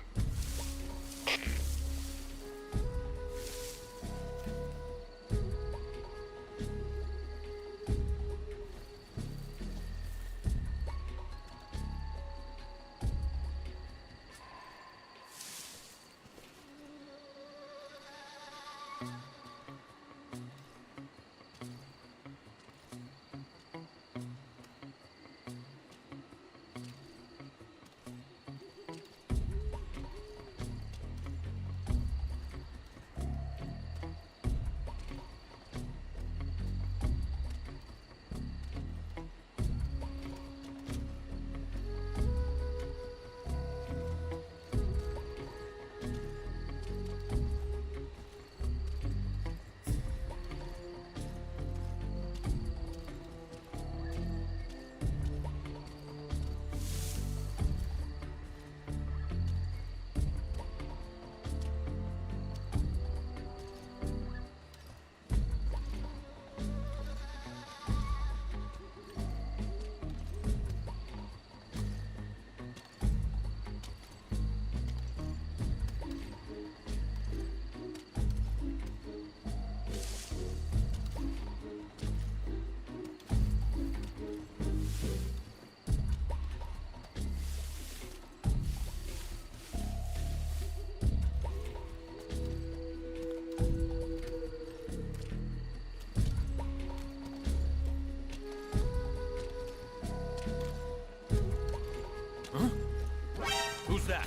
Who's that?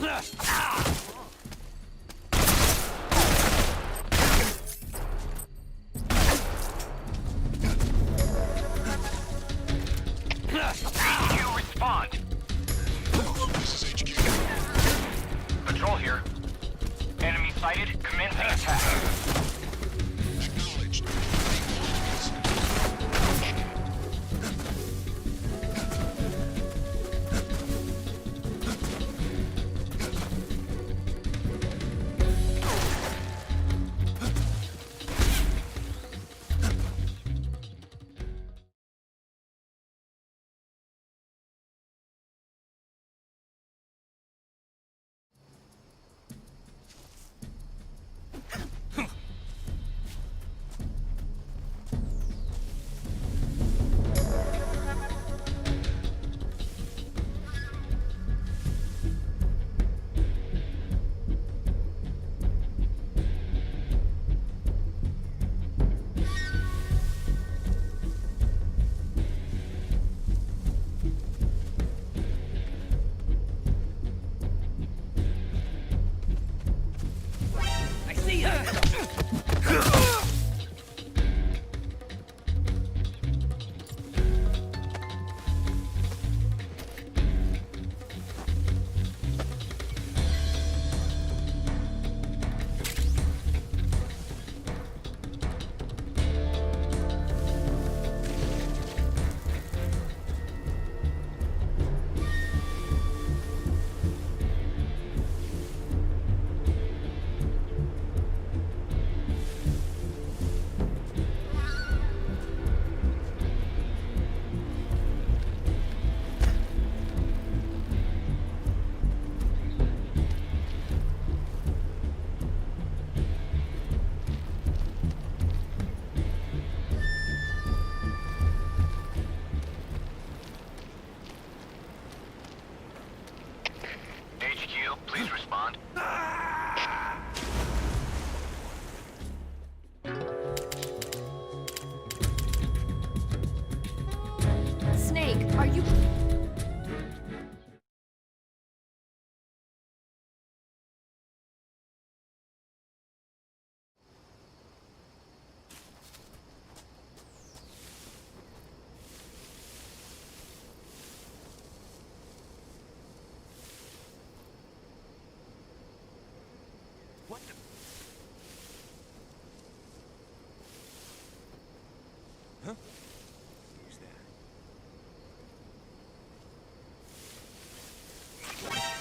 HQ, respond. This is HQ. Patrol here. Enemy sighted. Commencing attack. Acknowledged.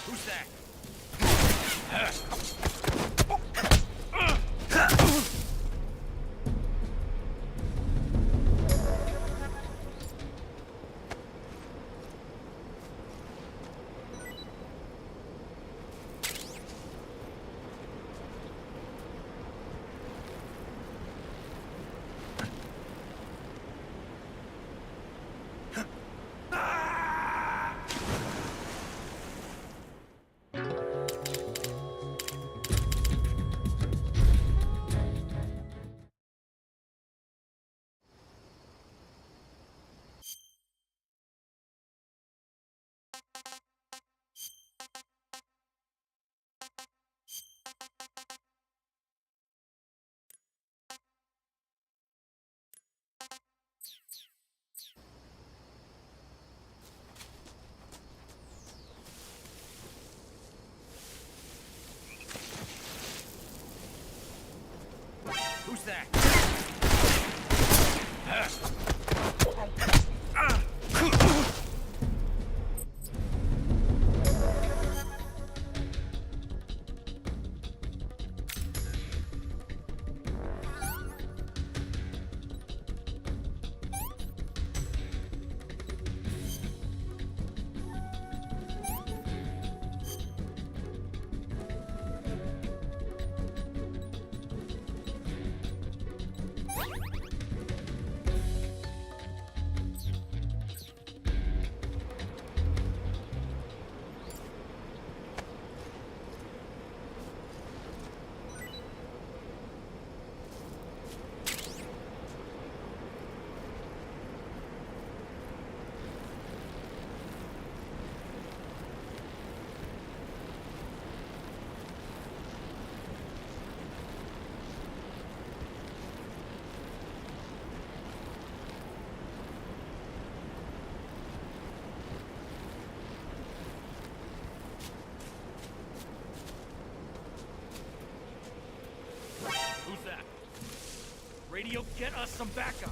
Who's that? Who's that? Who's that? Radio, get us some backup!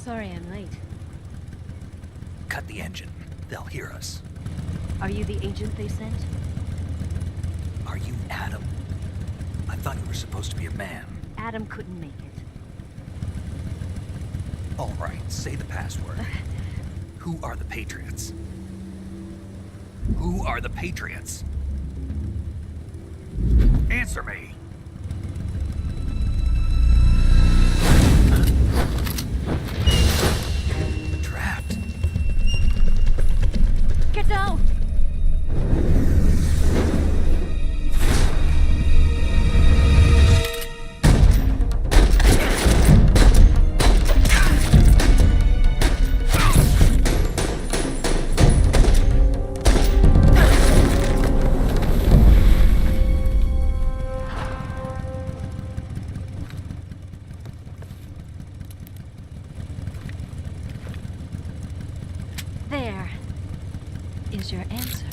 Sorry I'm late. Cut the engine. They'll hear us. Are you the agent they sent? Are you Adam? I thought you were supposed to be a man. Adam couldn't make it. All right, say the password. Who are the Patriots? Who are the Patriots? Answer me! Trapped. Get down! There is your answer.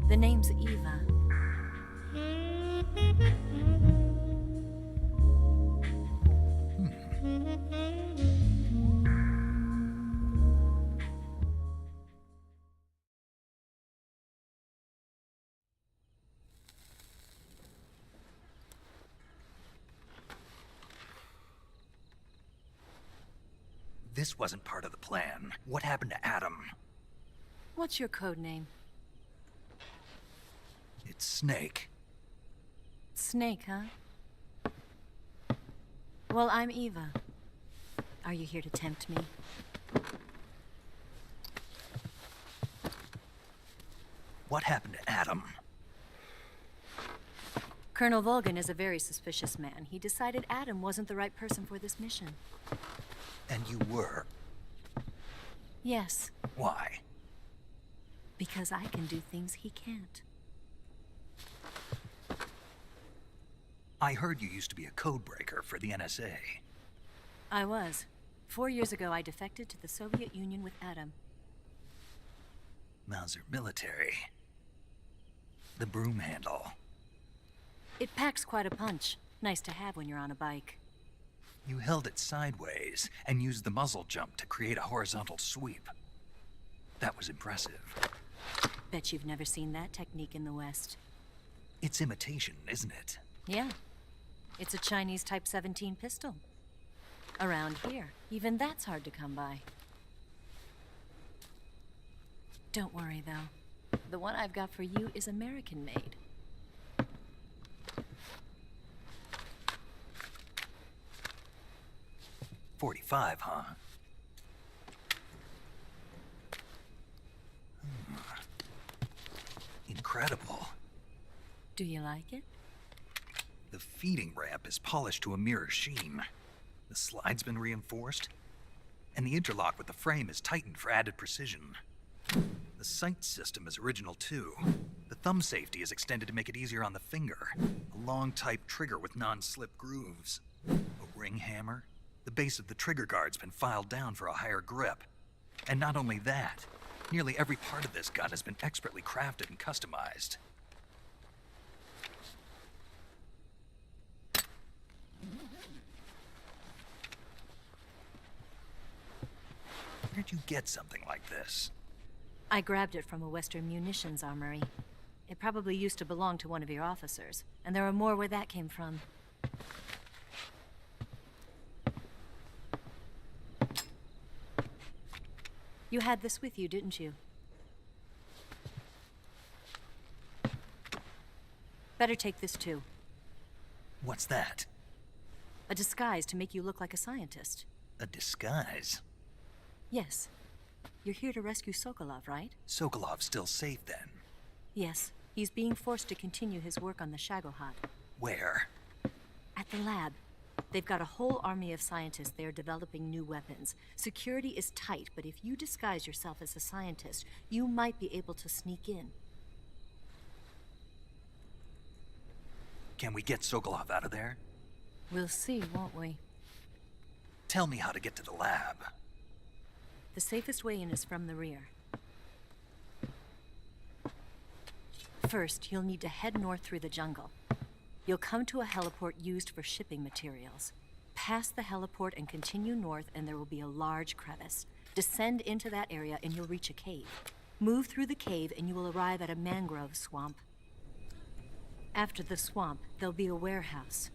The name's Eva. This wasn't part of the plan. What happened to Adam? What's your code name? It's Snake. Snake, huh? Well, I'm Eva. Are you here to tempt me? What happened to Adam? Colonel Volgin is a very suspicious man. He decided Adam wasn't the right person for this mission. And you were? Yes, Why? because I can do things he can't. I heard you used to be a codebreaker for the NSA. I was. 4 years ago, I defected to the Soviet Union with Adam. Mauser military. The broom handle. It packs quite a punch. Nice to have when you're on a bike. You held it sideways and used the muzzle jump to create a horizontal sweep. That was impressive. Bet you've never seen that technique in the West. It's imitation, isn't it? Yeah. It's a Chinese Type 17 pistol. Around here, even that's hard to come by. Don't worry, though. The one I've got for you is American-made. .45, huh? Incredible. Do you like it? The feeding ramp is polished to a mirror sheen. The slide's been reinforced, and the interlock with the frame is tightened for added precision. The sight system is original too. The thumb safety is extended to make it easier on the finger. A long type trigger with non-slip grooves. A ring hammer. The base of the trigger guard's been filed down for a higher grip. And not only that, nearly every part of this gun has been expertly crafted and customized. Where'd you get something like this? I grabbed it from a Western munitions armory. It probably used to belong to one of your officers, and there are more where that came from. You had this with you, didn't you? Better take this too. What's that? A disguise to make you look like a scientist. A disguise? Yes. You're here to rescue Sokolov, right? Sokolov's still safe then? Yes. He's being forced to continue his work on the Shagohod. Where? At the lab. They've got a whole army of scientists there developing new weapons. Security is tight, but if you disguise yourself as a scientist, you might be able to sneak in. Can we get Sokolov out of there? We'll see, won't we? Tell me how to get to the lab. The safest way in is from the rear. First, you'll need to head north through the jungle. You'll come to a heliport used for shipping materials. Pass the heliport and continue north, and there will be a large crevice. Descend into that area and you'll reach a cave. Move through the cave and you will arrive at a mangrove swamp. After the swamp, there'll be a warehouse.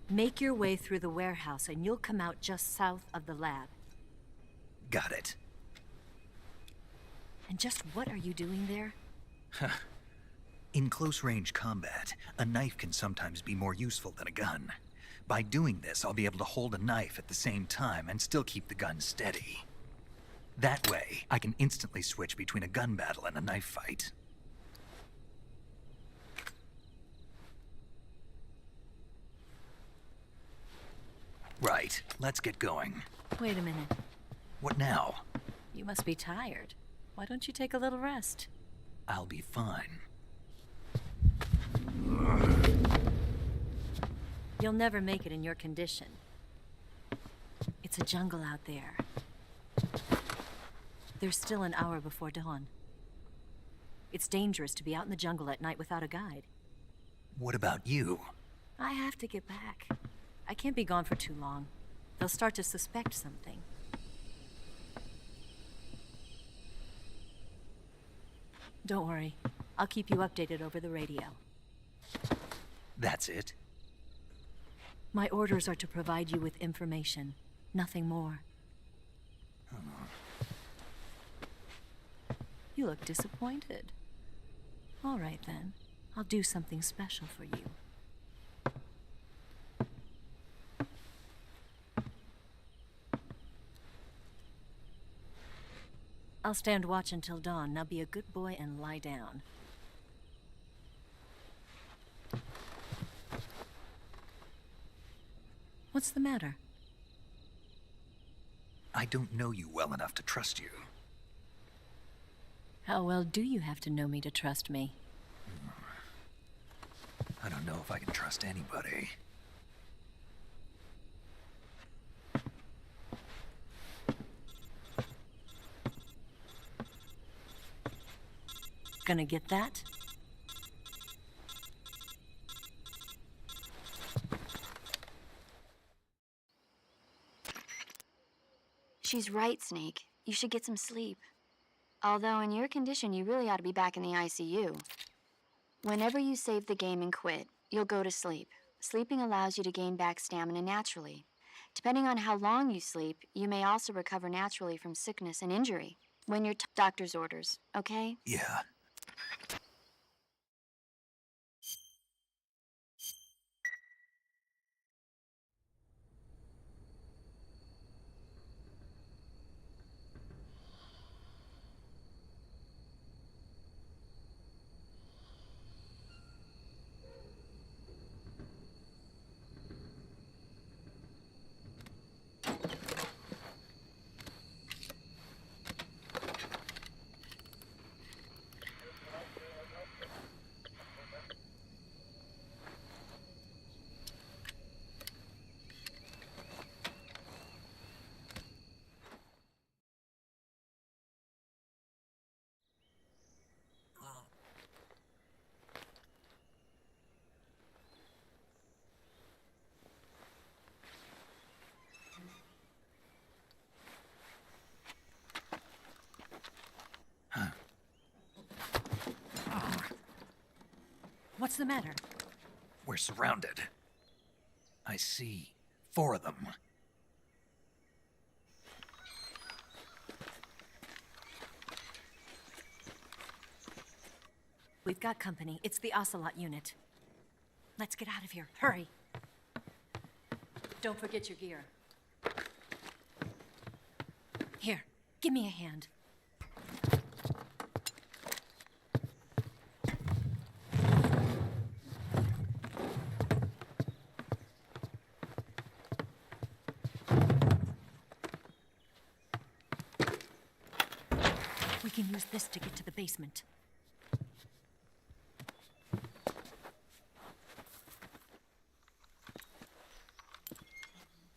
Make your way through the warehouse and you'll come out just south of the lab. Got it. And just what are you doing there? In close-range combat, a knife can sometimes be more useful than a gun. By doing this, I'll be able to hold a knife at the same time and still keep the gun steady. That way, I can instantly switch between a gun battle and a knife fight. Right, let's get going. Wait a minute. What now? You must be tired. Why don't you take a little rest? I'll be fine. You'll never make it in your condition. It's a jungle out there. There's still an hour before dawn. It's dangerous to be out in the jungle at night without a guide. What about you? I have to get back. I can't be gone for too long. They'll start to suspect something. Don't worry. I'll keep you updated over the radio. That's it? My orders are to provide you with information. Nothing more. You look disappointed. All right, then. I'll do something special for you. I'll stand watch until dawn. Now be a good boy and lie down. What's the matter? I don't know you well enough to trust you. How well do you have to know me to trust me? I don't know if I can trust anybody. Gonna get that? She's right, Snake. You should get some sleep. Although in your condition, you really ought to be back in the ICU. Whenever you save the game and quit, you'll go to sleep. Sleeping allows you to gain back stamina naturally. Depending on how long you sleep, you may also recover naturally from sickness and injury. When your doctor's orders, okay? Yeah. What's the matter? We're surrounded. I see 4 of them. We've got company. It's the Ocelot unit. Let's get out of here. Hurry. Don't forget your gear. Here, give me a hand. We can use this to get to the basement.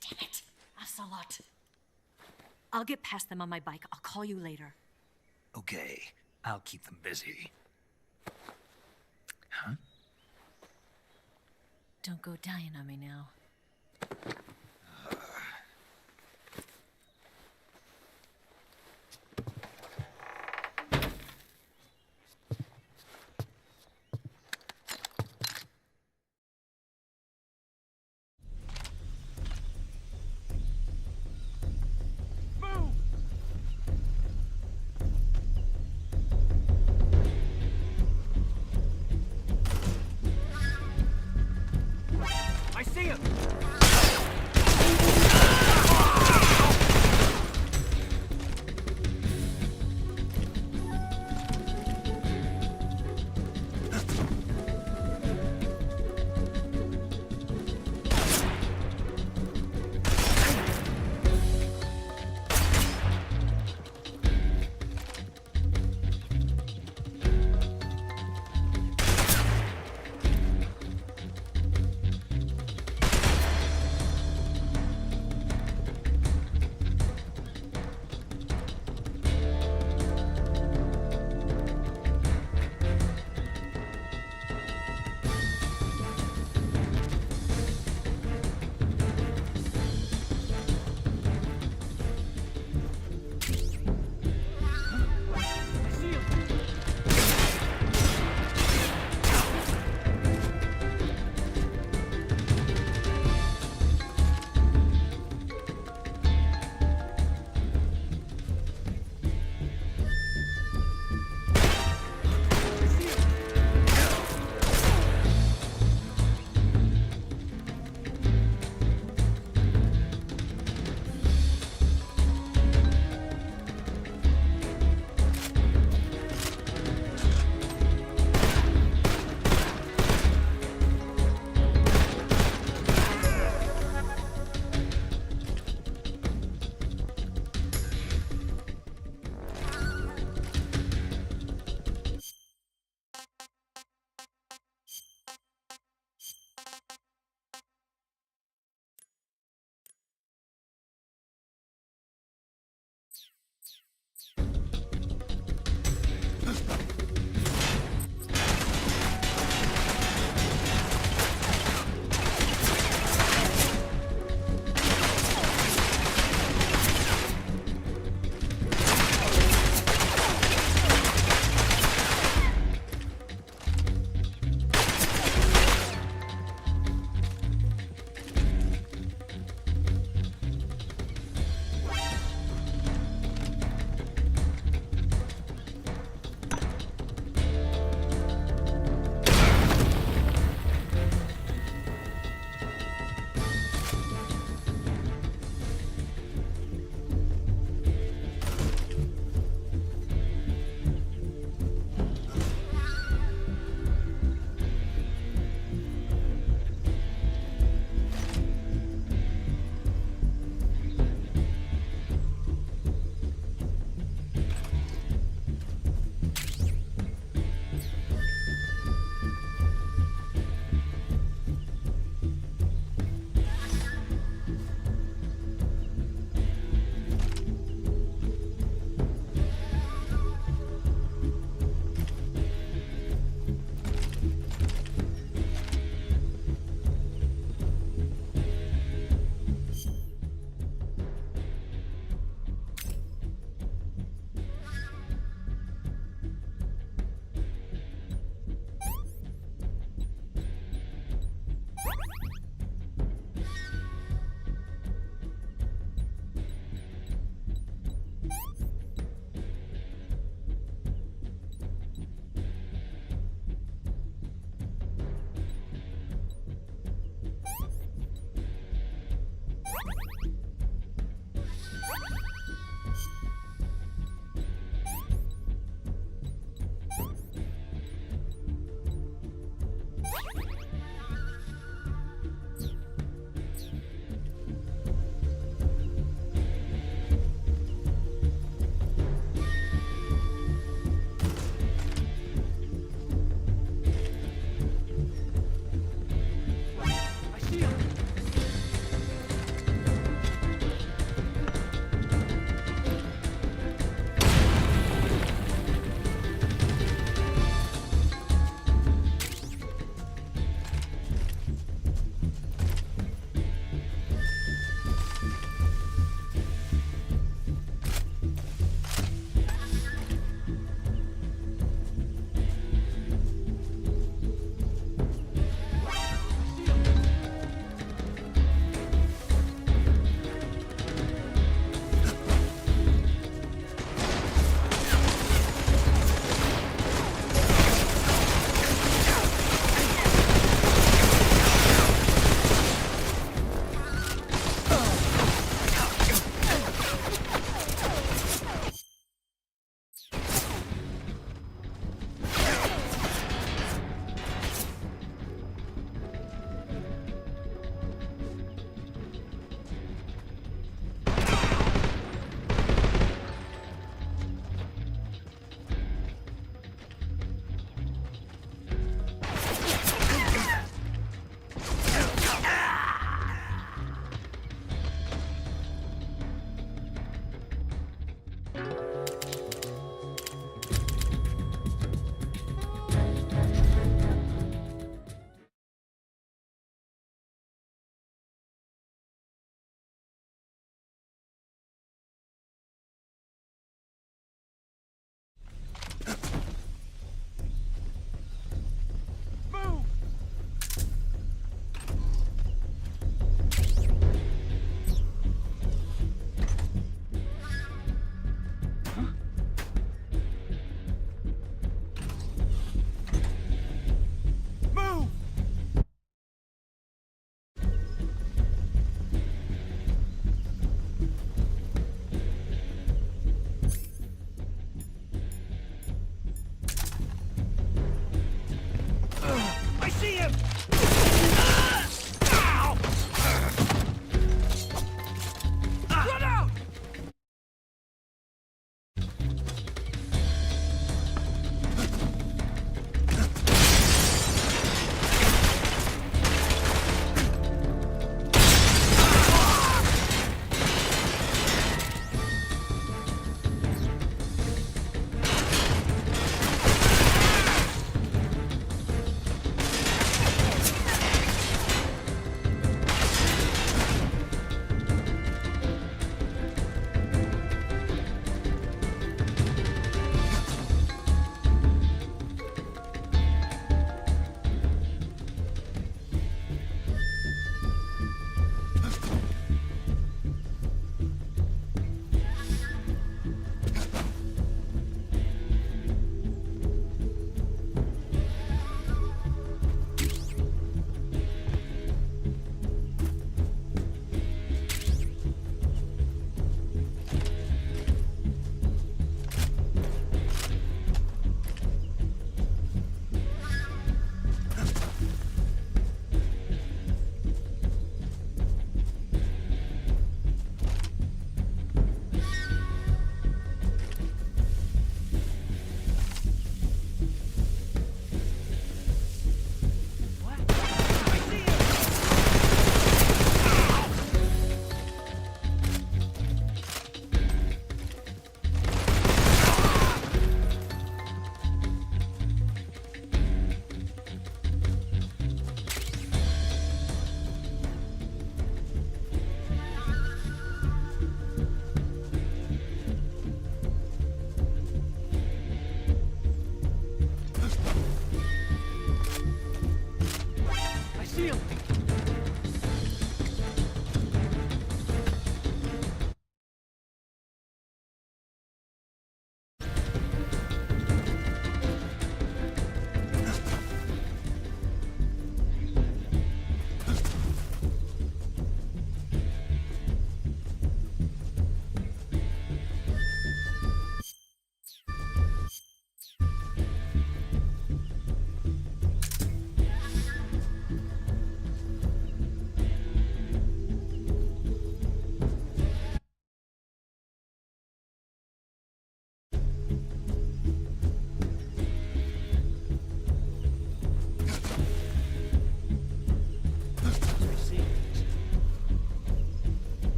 Damn it! Ocelot! I'll get past them on my bike. I'll call you later. Okay, I'll keep them busy. Huh? Don't go dying on me now. I see him!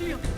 shield!